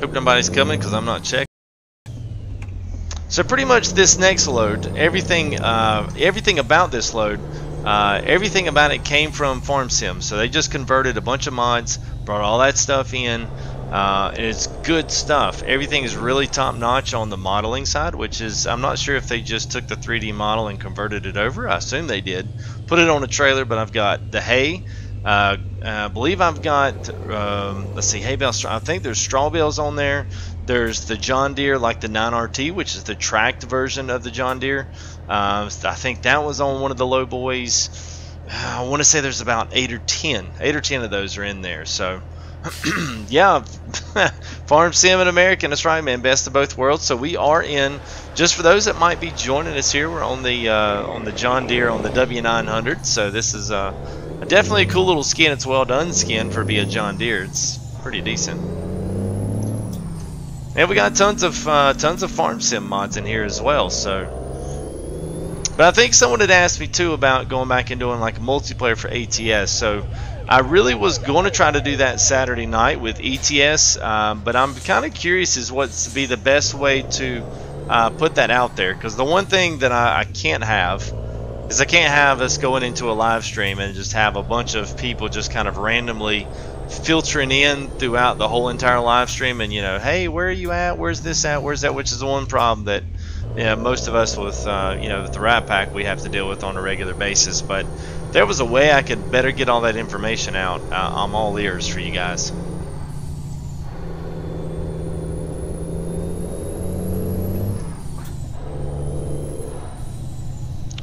Hope nobody's coming because I'm not checking. So pretty much this next load, everything about this load everything about it came from Farm Sim. So they just converted a bunch of mods, brought all that stuff in. And it's good stuff. Everything is really top notch on the modeling side, which is, I'm not sure if they just took the 3D model and converted it over. I assume they did. Put it on a trailer, but I've got the hay. I believe I've got, let's see, hay bales. I think there's straw bales on there. There's the John Deere, like the 9RT, which is the tracked version of the John Deere. I think that was on one of the Lowboys. I want to say there's about 8 or 10 of those are in there. So yeah, Farm Sim and American, that's right, man, best of both worlds. So we are in, just for those that might be joining us here, we're on the John Deere on the W900. So this is definitely a cool little skin. It's well done skin for being a John Deere. It's pretty decent. And we got tons of Farm Sim mods in here as well. So, but I think someone had asked me too about going back and doing like a multiplayer for ATS. So I really was going to try to do that Saturday night with ETS, but I'm kind of curious as what's be the best way to put that out there. Because the one thing that I can't have is I can't have us going into a live stream and just have a bunch of people just kind of randomly filtering in throughout the whole entire live stream, and, you know, hey, where are you at? Where's this at? Where's that? Which is the one problem that, you know, most of us with, you know, with the Rat Pack we have to deal with on a regular basis. But if there was a way I could better get all that information out, I'm all ears for you guys.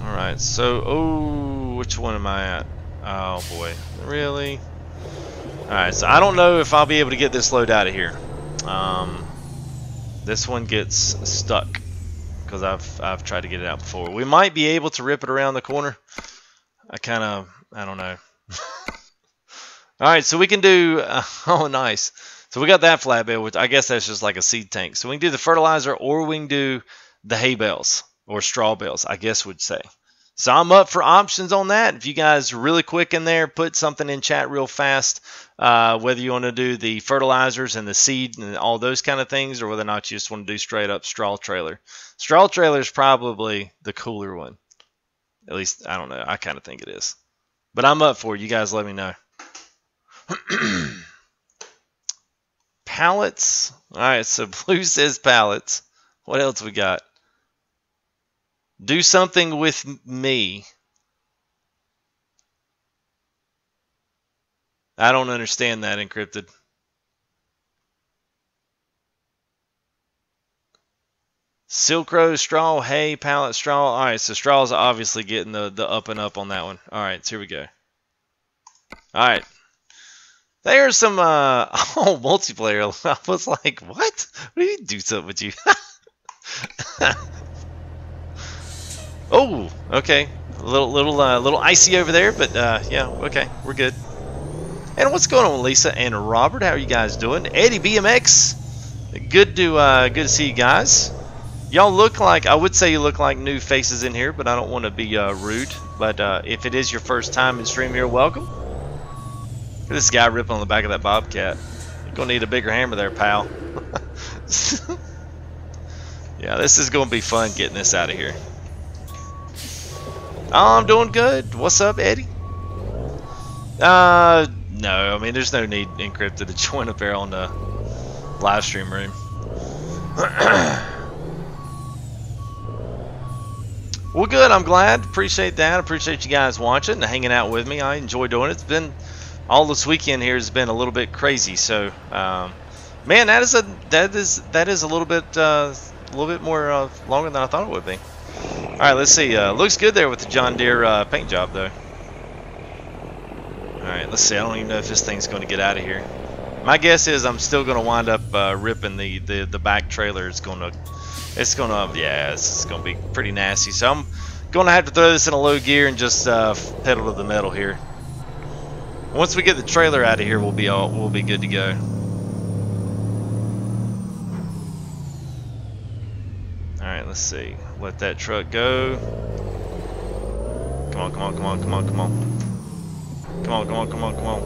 Alright, so, oh, which one am I at? Oh boy, really? Alright, so I don't know if I'll be able to get this load out of here. This one gets stuck because I've tried to get it out before. We might be able to rip it around the corner. I don't know. Alright, so we can do, oh nice. So we got that flatbed, which I guess that's just like a seed tank. So we can do the fertilizer, or we can do the hay bales, or straw bales, I guess would say. So I'm up for options on that. If you guys are really quick in there, put something in chat real fast, whether you want to do the fertilizers and the seed and all those kind of things, or whether or not you just want to do straight up straw trailer. Straw trailer is probably the cooler one. At least, I don't know. I kind of think it is. But I'm up for it. You guys let me know. Pallets. All right, so Blue says pallets. What else we got? Do something with me. I don't understand that, Encrypted. Silk Road, straw, hay, pallet, straw. All right, so straw's obviously getting the up and up on that one. All right, so here we go. All right. There's some, oh, multiplayer. I was like, what? What do you do something with you? Oh, okay. A little icy over there, but yeah, okay, we're good. And what's going on, Lisa and Robert? How are you guys doing? Eddie BMX, good to see you guys. Y'all look like, I would say you look like new faces in here, but I don't want to be rude. But if it is your first time in stream here, welcome. Look at this guy ripping on the back of that Bobcat. You're gonna need a bigger hammer there, pal. Yeah, this is gonna be fun getting this out of here. Oh, I'm doing good. What's up, Eddie? No, I mean, there's no need, Encrypted, to join up there on the live stream room. Well, good. I'm glad. Appreciate that. Appreciate you guys watching and hanging out with me. I enjoy doing it. It's been, all this weekend here has been a little bit crazy. So, man, that is a little bit more longer than I thought it would be. All right, let's see. Looks good there with the John Deere paint job, though. All right, let's see. I don't even know if this thing's going to get out of here. My guess is I'm still going to wind up ripping the back trailer. It's going to, yeah, it's going to be pretty nasty. So I'm going to have to throw this in a low gear and just pedal to the metal here. Once we get the trailer out of here, we'll be good to go. Alright, let's see. Let that truck go. Come on, come on, come on, come on, come on. Come on, come on, come on, come on.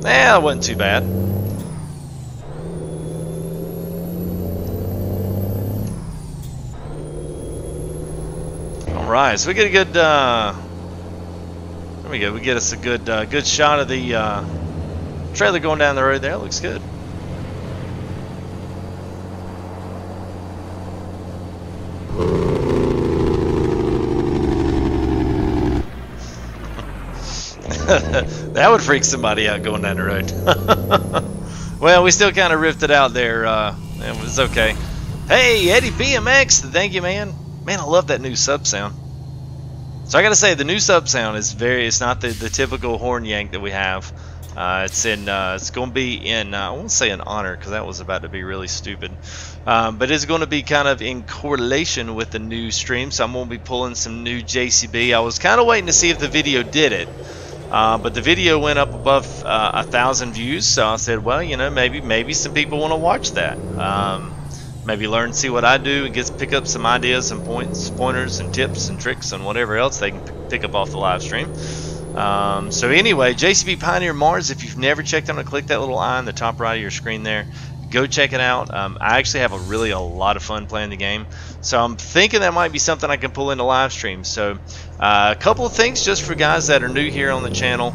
Yeah, it wasn't too bad. right, so we get a good. There we go. We get us a good good shot of the trailer going down the road there. Looks good. That would freak somebody out going down the road. Well, we still kind of ripped it out there. It was okay. Hey, Eddie BMX, thank you, man. Man, I love that new sub sound. So I gotta say, the new sub sound is it's not the typical horn yank that we have. It's going to be in, I won't say in honor because that was about to be really stupid. But it's going to be kind of in correlation with the new stream. So I'm going to be pulling some new JCB. I was kind of waiting to see if the video did it. But the video went up above 1,000 views. So I said, well, you know, maybe some people want to watch that. Maybe learn, see what I do, and pick up some ideas and pointers and tips and tricks and whatever else they can pick up off the live stream. So anyway, JCB Pioneer Mars, if you've never checked out it, click that little eye on the top right of your screen there. Go check it out. I actually have a lot of fun playing the game. So I'm thinking that might be something I can pull into live stream. So a couple of things just for guys that are new here on the channel,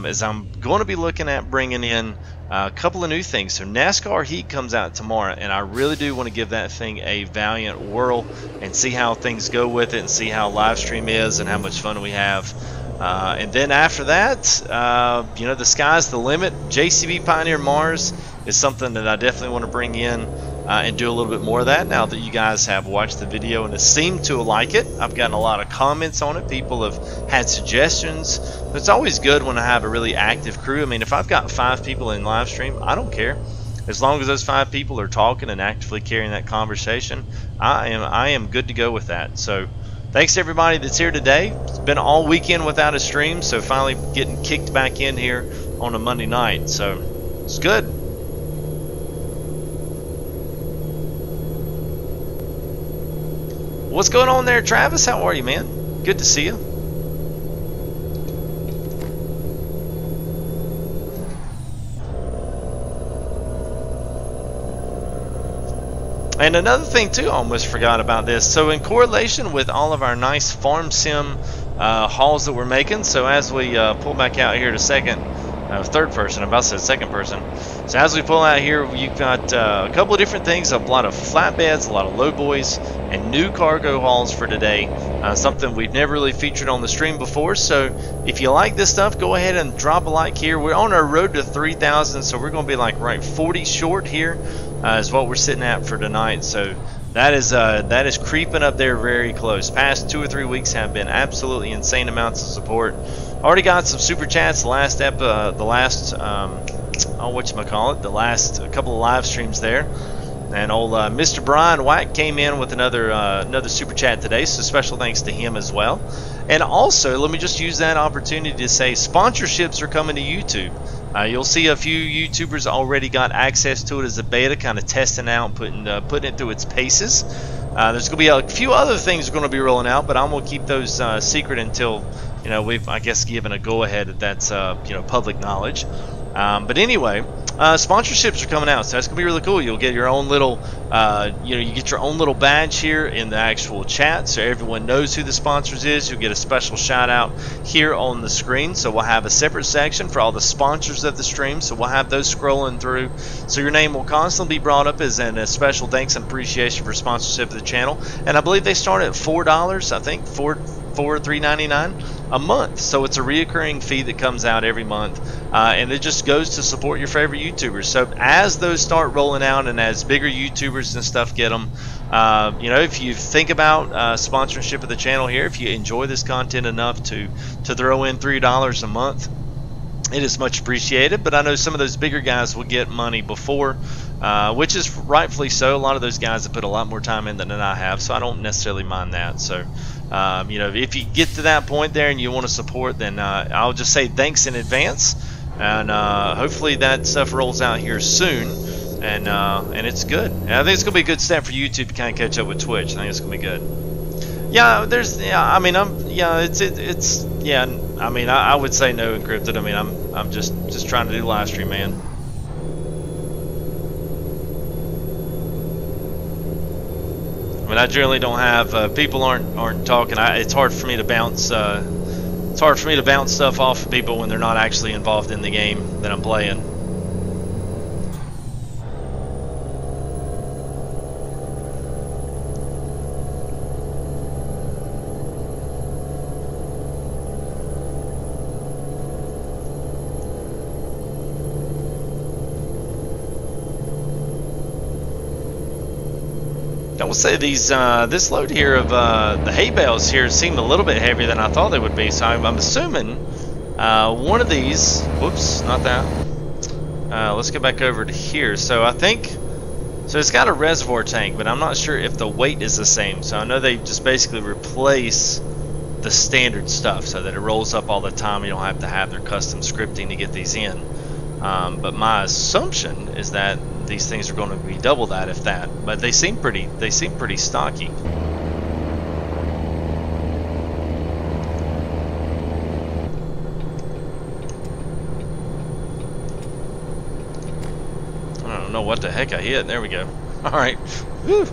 is I'm going to be looking at bringing in a couple of new things. So NASCAR Heat comes out tomorrow, and I really do want to give that thing a valiant whirl and see how things go with it and see how live stream is and how much fun we have. And then after that, you know, the sky's the limit. JCB Pioneer Mars is something that I definitely want to bring in and do a little bit more of that now that you guys have watched the video and seem to like it. I've gotten a lot of comments on it. People have had suggestions. It's always good when I have a really active crew. I mean, if I've got 5 people in live stream, I don't care. As long as those 5 people are talking and actively carrying that conversation, I am good to go with that. So thanks to everybody that's here today. It's been all weekend without a stream, so finally getting kicked back in here on a Monday night. So it's good. What's going on there, Travis? How are you, man? Good to see you. And another thing too, I almost forgot about this. So in correlation with all of our nice farm sim hauls that we're making, so as we pull back out here to third person, I'm about to say second person. So as we pull out here, you've got a couple of different things, a lot of flatbeds, a lot of lowboys, and new cargo hauls for today. Something we've never really featured on the stream before. So if you like this stuff, go ahead and drop a like here. We're on our road to 3,000, so we're going to be like right 40 short here is what we're sitting at for tonight. So that is creeping up there very close. Past 2 or 3 weeks have been absolutely insane amounts of support. Already got some super chats. The last couple of live streams there. And old Mr. Brian White came in with another super chat today, so special thanks to him as well. And also, let me just use that opportunity to say sponsorships are coming to YouTube. You'll see a few YouTubers already got access to it as a beta, kind of testing out, putting it through its paces. There's going to be a few other things going to be rolling out, but I'm going to keep those secret until, you know, we've, I guess, given a go-ahead that that's you know, public knowledge. But anyway, sponsorships are coming out, so that's gonna be really cool. You'll get your own little, you get your own little badge here in the actual chat, so everyone knows who the sponsors is. You'll get a special shout out here on the screen. So we'll have a separate section for all the sponsors of the stream. So we'll have those scrolling through, so your name will constantly be brought up as a special thanks and appreciation for sponsorship of the channel. And I believe they start at $4, I think, $3.99 a month. So it's a reoccurring fee that comes out every month, and it just goes to support your favorite YouTubers. So as those start rolling out and as bigger YouTubers and stuff get them, you know, if you think about sponsorship of the channel here, if you enjoy this content enough to throw in $3 a month, it is much appreciated. But I know some of those bigger guys will get money before, which is rightfully so. A lot of those guys have put a lot more time in than I have, so I don't necessarily mind that. So you know, if you get to that point there and you want to support, then I'll just say thanks in advance, and hopefully that stuff rolls out here soon, and it's good. And I think it's gonna be a good step for YouTube to kind of catch up with Twitch. I think it's gonna be good. Yeah, I mean, I mean, I would say no encrypted. I mean, I'm just trying to do live stream, man. I mean, I generally don't have people aren't talking. It's hard for me to bounce. It's hard for me to bounce stuff off of people when they're not actually involved in the game that I'm playing. I will say these this load here of the hay bales here seemed a little bit heavier than I thought they would be. So I'm assuming one of these. Whoops, not that. Let's go back over to here. So I think so. It's got a reservoir tank, but I'm not sure if the weight is the same. So I know they just basically replace the standard stuff so that it rolls up all the time. You don't have to have their custom scripting to get these in. But my assumption is that these things are going to be double that, if that. But they seem pretty stocky. I don't know what the heck I hit. There we go. All right. Woo.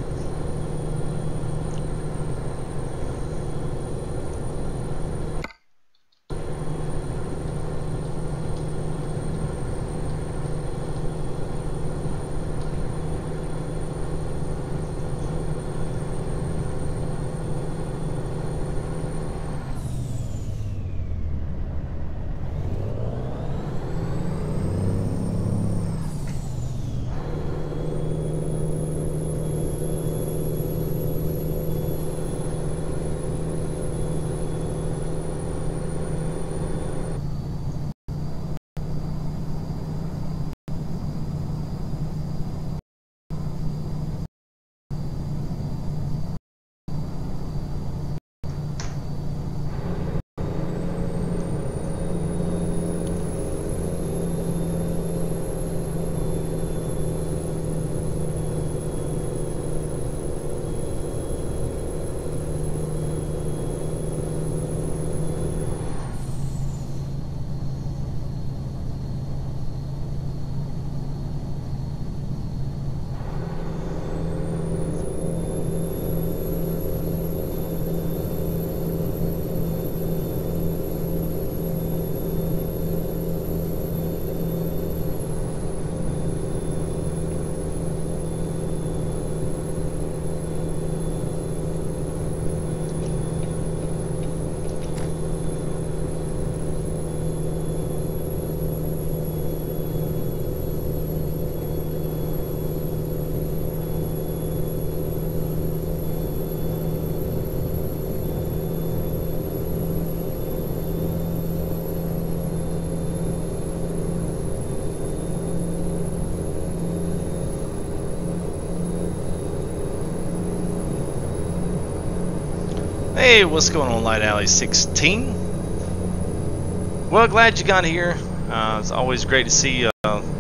Hey, what's going on, Light Alley 16? Well, glad you got here. It's always great to see a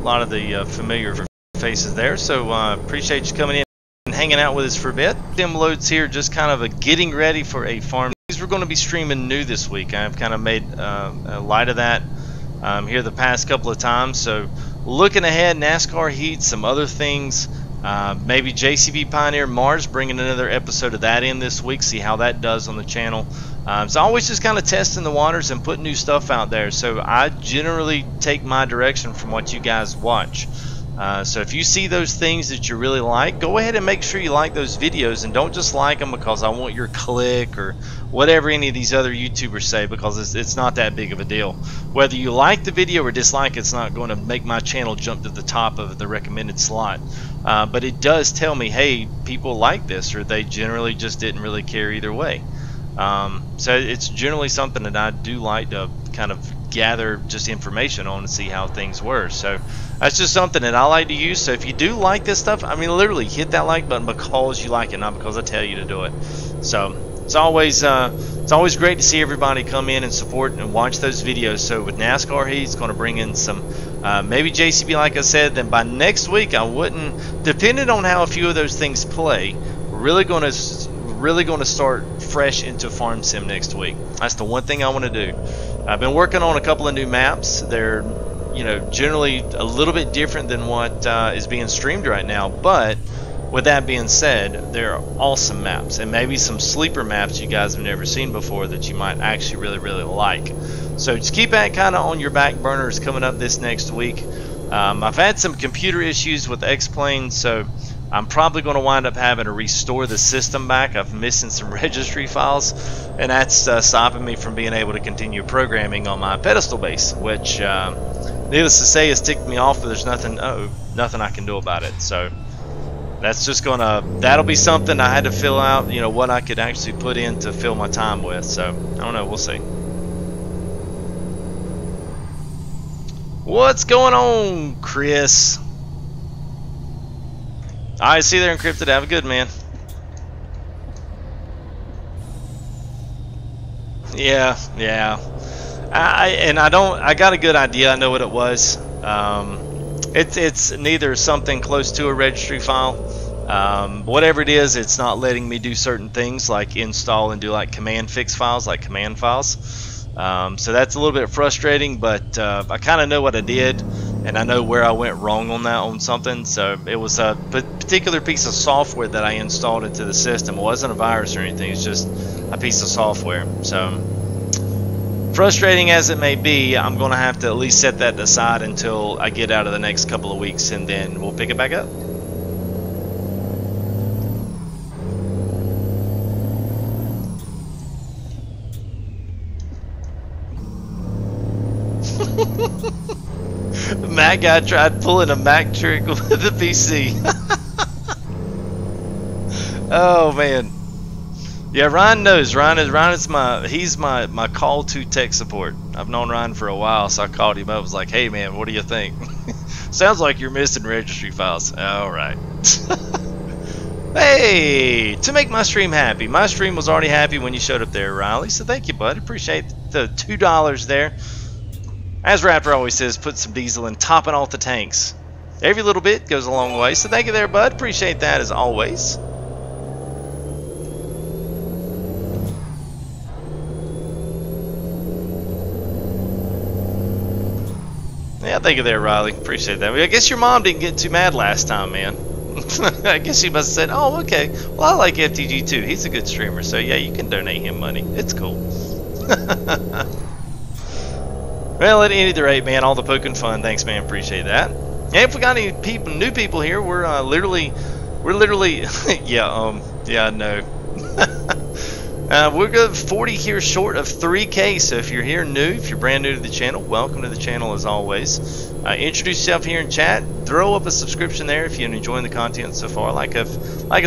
lot of the familiar faces there. So appreciate you coming in and hanging out with us for a bit. Them loads here, just kind of a getting ready for a farm. These we're going to be streaming new this week. I've kind of made a light of that here the past couple of times. So looking ahead, NASCAR heat, some other things. Maybe JCB Pioneer Mars, bringing another episode of that in this week, see how that does on the channel. So always just kind of testing the waters and putting new stuff out there. So I generally take my direction from what you guys watch. So if you see those things that you really like, go ahead and make sure you like those videos, and don't just like them because I want your click or whatever any of these other YouTubers say, because it's not that big of a deal. Whether you like the video or dislike, it's not going to make my channel jump to the top of the recommended slot. But it does tell me, hey, people like this, or they generally just didn't really care either way. So it's generally something that I do like to kind of gather just information on and see how things were. So that's just something that I like to use. So if you do like this stuff, I mean, literally hit that like button because you like it, not because I tell you to do it. So it's always great to see everybody come in and support and watch those videos. So with NASCAR heat, it's going to bring in some maybe JCB, like I said. Then by next week, I wouldn't, depending on how a few of those things play, we're really going to start fresh into Farm Sim next week. That's the one thing I want to do. I've been working on a couple of new maps. They're, you know, generally a little bit different than what is being streamed right now, but with that being said, there are awesome maps, and maybe some sleeper maps you guys have never seen before that you might actually really like. So just keep that kind of on your back burners coming up this next week. I've had some computer issues with X-Plane, so I'm probably going to wind up having to restore the system back. I'm missing some registry files, and that's stopping me from being able to continue programming on my pedestal base, which needless to say has ticked me off, but there's nothing I can do about it. So that's just that'll be something I had to fill out, you know, what I could actually put in to fill my time with. So I don't know, we'll see. What's going on, Chris? Alright, see you there, Encrypted. Have a good man. Yeah. I got a good idea. I know what it was. It's neither something close to a registry file. Whatever it is, it's not letting me do certain things like install and do like command fix files, like command files. So that's a little bit frustrating, but I kind of know what I did, and I know where I went wrong on that on something. So it was a particular piece of software that I installed into the system. It wasn't a virus or anything, it's just a piece of software. So frustrating as it may be, I'm going to have to at least set that aside until I get out of the next couple of weeks, and then we'll pick it back up. Mac guy tried pulling a Mac trick with the PC. Oh man. Yeah, Ryan knows. He's my call to tech support. I've known Ryan for a while, so I called him up. I was like, hey man, what do you think? Sounds like you're missing registry files. Alright. Hey, to make my stream happy. My stream was already happy when you showed up there, Riley. So thank you, bud. Appreciate the $2 there. As Raptor always says, put some diesel in, topping off the tanks. Every little bit goes a long way. So thank you there, bud. Appreciate that as always. Yeah, thank you there, Riley. Appreciate that. I guess your mom didn't get too mad last time, man. I guess she must have said, oh, okay. Well, I like FTG too. He's a good streamer. So yeah, you can donate him money. It's cool. Well, at any rate, man, all the poking fun. Thanks, man. Appreciate that. And if we got any new people here, we're literally, yeah, no. We're good 40 here short of 3K. So if you're here new, if you're brand new to the channel, welcome to the channel as always. Introduce yourself here in chat. Throw up a subscription there if you're enjoying the content so far. Like I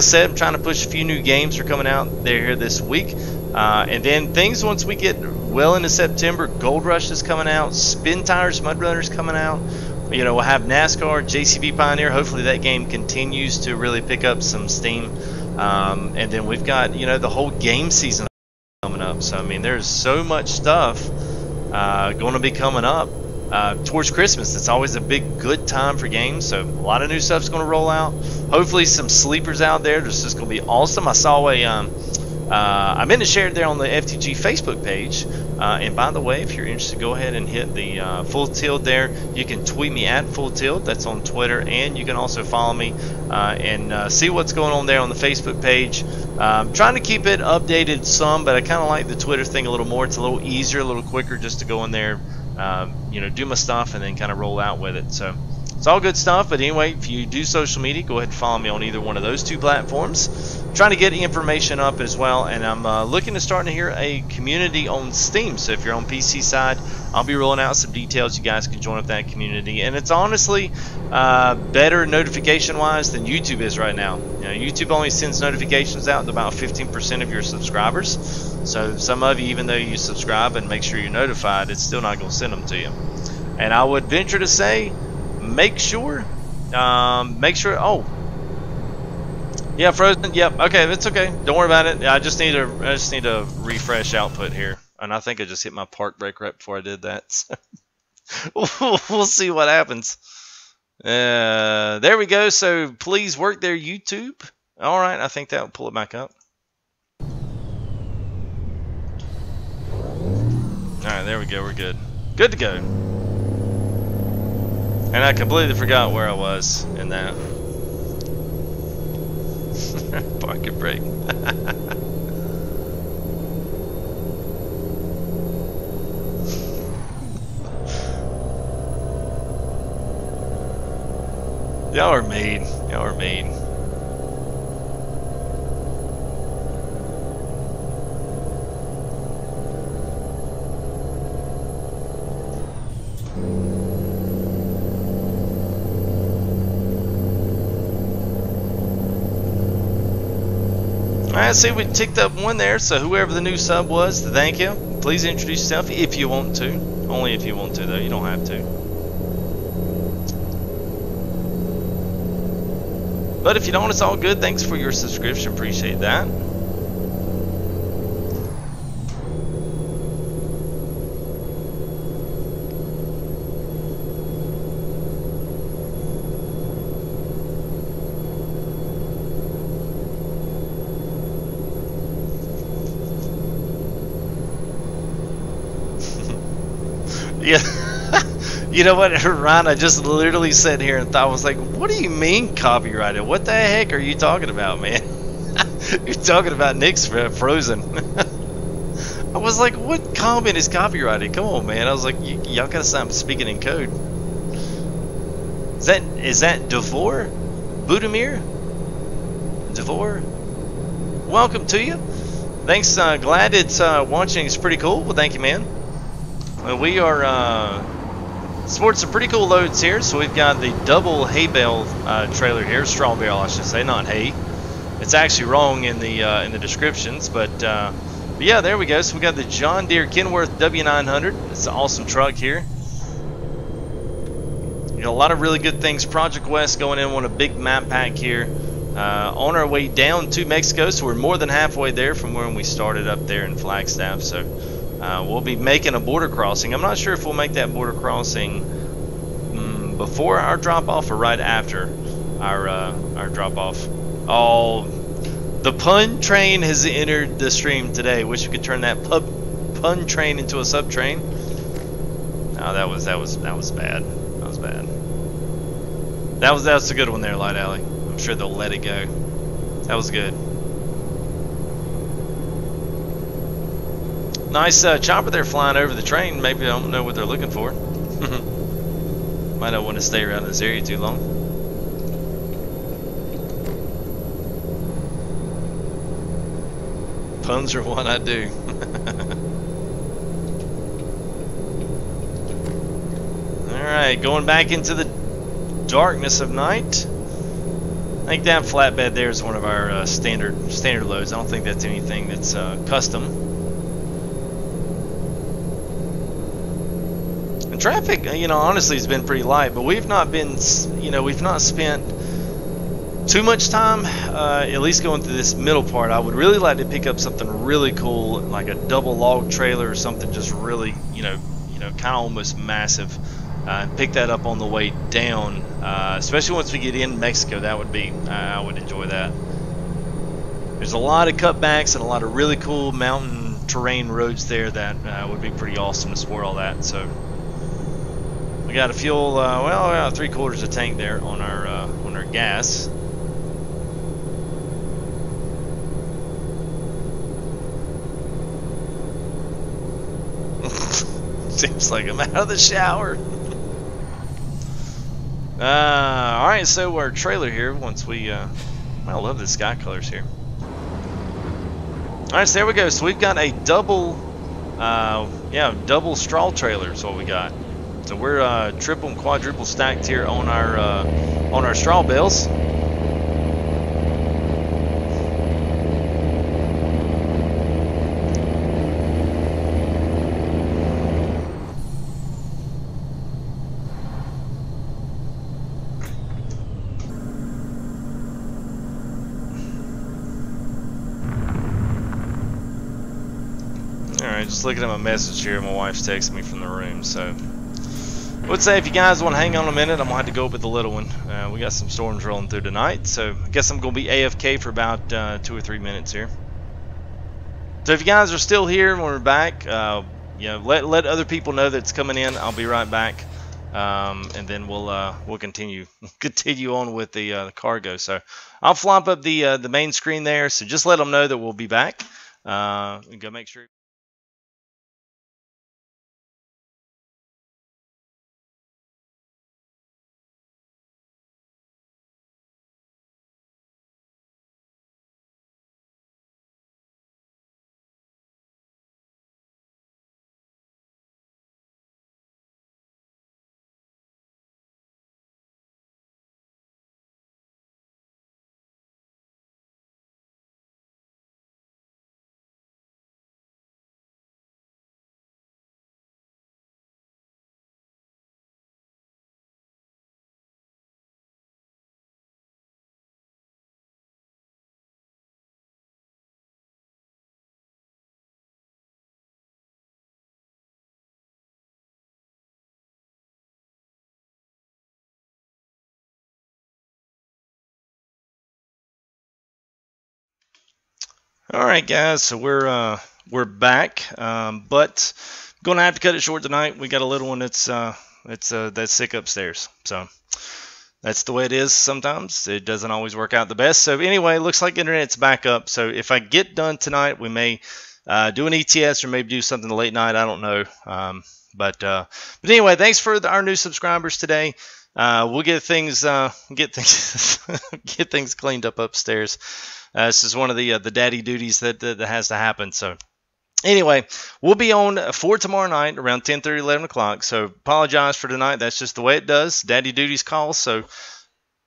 said, I'm trying to push a few new games are coming out there here this week. And then things once we get well into September, Gold Rush is coming out, Spin Tires Mud Runners coming out. You know, we'll have NASCAR, JCB Pioneer. Hopefully that game continues to really pick up some steam. And then we've got, you know, the whole game season coming up. So I mean, there's so much stuff going to be coming up towards Christmas. It's always a big good time for games. So a lot of new stuff's going to roll out. Hopefully some sleepers out there. This is going to be awesome. I saw a I meant to share it there on the FTG Facebook page. And by the way, if you're interested, go ahead and hit the Full Tilt there. You can tweet me at Full Tilt. That's on Twitter. And you can also follow me and see what's going on there on the Facebook page. Trying to keep it updated some, but I kind of like the Twitter thing a little more. It's a little easier, a little quicker just to go in there, you know, do my stuff and then kind of roll out with it. So it's all good stuff. But anyway, if you do social media, go ahead and follow me on either one of those two platforms. Trying to get information up as well, and I'm looking to start to hear a community on Steam. So if you're on PC side, I'll be rolling out some details. You guys can join up that community, and it's honestly better notification wise than YouTube is right now. You know, YouTube only sends notifications out to about 15% of your subscribers. So some of you, even though you subscribe and make sure you're notified, it's still not going to send them to you. And I would venture to say, make sure. Oh. Yeah, frozen. Yep. Okay, that's okay. Don't worry about it. I just need a refresh output here, and I think I just hit my park brake right before I did that. So we'll see what happens. There we go. So please work there, YouTube. All right, I think that will pull it back up. All right, there we go. We're good. Good to go. And I completely forgot where I was in that. Parking brake. Y'all are mean. Y'all are mean. Alright, see, we ticked up one there, so whoever the new sub was, thank you. Please introduce yourself if you want to. Only if you want to, though. You don't have to. But if you don't, it's all good. Thanks for your subscription. Appreciate that. Yeah. You know what, Ryan, I just literally sat here and thought, I was like, what do you mean copyrighted? What the heck are you talking about, man? You're talking about Nick's Frozen. I was like, what comment is copyrighted? Come on, man. I was like, y'all gotta stop speaking in code. Is that Devor? Budimir? Devor? Welcome to you. Thanks, glad it's watching. It's pretty cool. Well, thank you, man. We are sports some pretty cool loads here. So we've got the double hay bale trailer here, straw bale I should say, not hay. It's actually wrong in the descriptions, but yeah, there we go. So we got the John Deere Kenworth W900. It's an awesome truck here. You know, a lot of really good things. Project West going in on a big map pack here. On our way down to Mexico, so we're more than halfway there from when we started up there in Flagstaff. So we'll be making a border crossing. I'm not sure if we'll make that border crossing before our drop-off or right after our drop-off. Oh, the pun train has entered the stream today. Wish we could turn that pun train into a sub train. Oh, that was bad. That was bad. That was a good one there, Light Alley. I'm sure they'll let it go. That was good. Nice chopper there flying over the train. Maybe I don't know what they're looking for. Might not want to stay around this area too long. Puns are what I do. Alright, going back into the darkness of night. I think that flatbed there is one of our standard loads. I don't think that's anything that's custom. And traffic, you know, honestly has been pretty light, but we've not been, you know, we've not spent too much time, at least going through this middle part. I would really like to pick up something really cool, like a double log trailer or something just really, you know, kind of almost massive. Pick that up on the way down, especially once we get in Mexico. That would be, I would enjoy that. There's a lot of cutbacks and a lot of really cool mountain terrain roads there that would be pretty awesome to support all that. So we got a fuel, well, 3/4 of tank there on our gas. Seems like I'm out of the shower. Alright, so our trailer here, once we, I love the sky colors here. Alright, so there we go. So we've got a double, double straw trailer is what we got. So we're triple and quadruple stacked here on our straw bales. Just looking at my message here, my wife's texting me from the room, so I would say if you guys want to hang on a minute, I'm going to have to go up with the little one. We got some storms rolling through tonight, so I guess I'm going to be AFK for about 2 or 3 minutes here. So if you guys are still here when we're back, you know, let other people know that it's coming in. I'll be right back. and then we'll continue on with the cargo. So I'll flop up the main screen there. So just let them know that we'll be back. Go make sure. All right, guys. So we're back, but gonna have to cut it short tonight. We got a little one that's sick upstairs. So that's the way it is sometimes. It doesn't always work out the best. So anyway, looks like internet's back up. So if I get done tonight, we may do an ETS or maybe do something late night. I don't know. But anyway, thanks for our new subscribers today. We'll get things get things cleaned up upstairs. This is one of the daddy duties that has to happen. So anyway, we'll be on for tomorrow night around 10:30, 11 o'clock. So apologize for tonight. That's just the way it does. Daddy duties call. So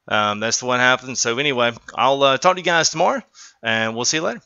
that's the one happens. So anyway, I'll talk to you guys tomorrow, and we'll see you later.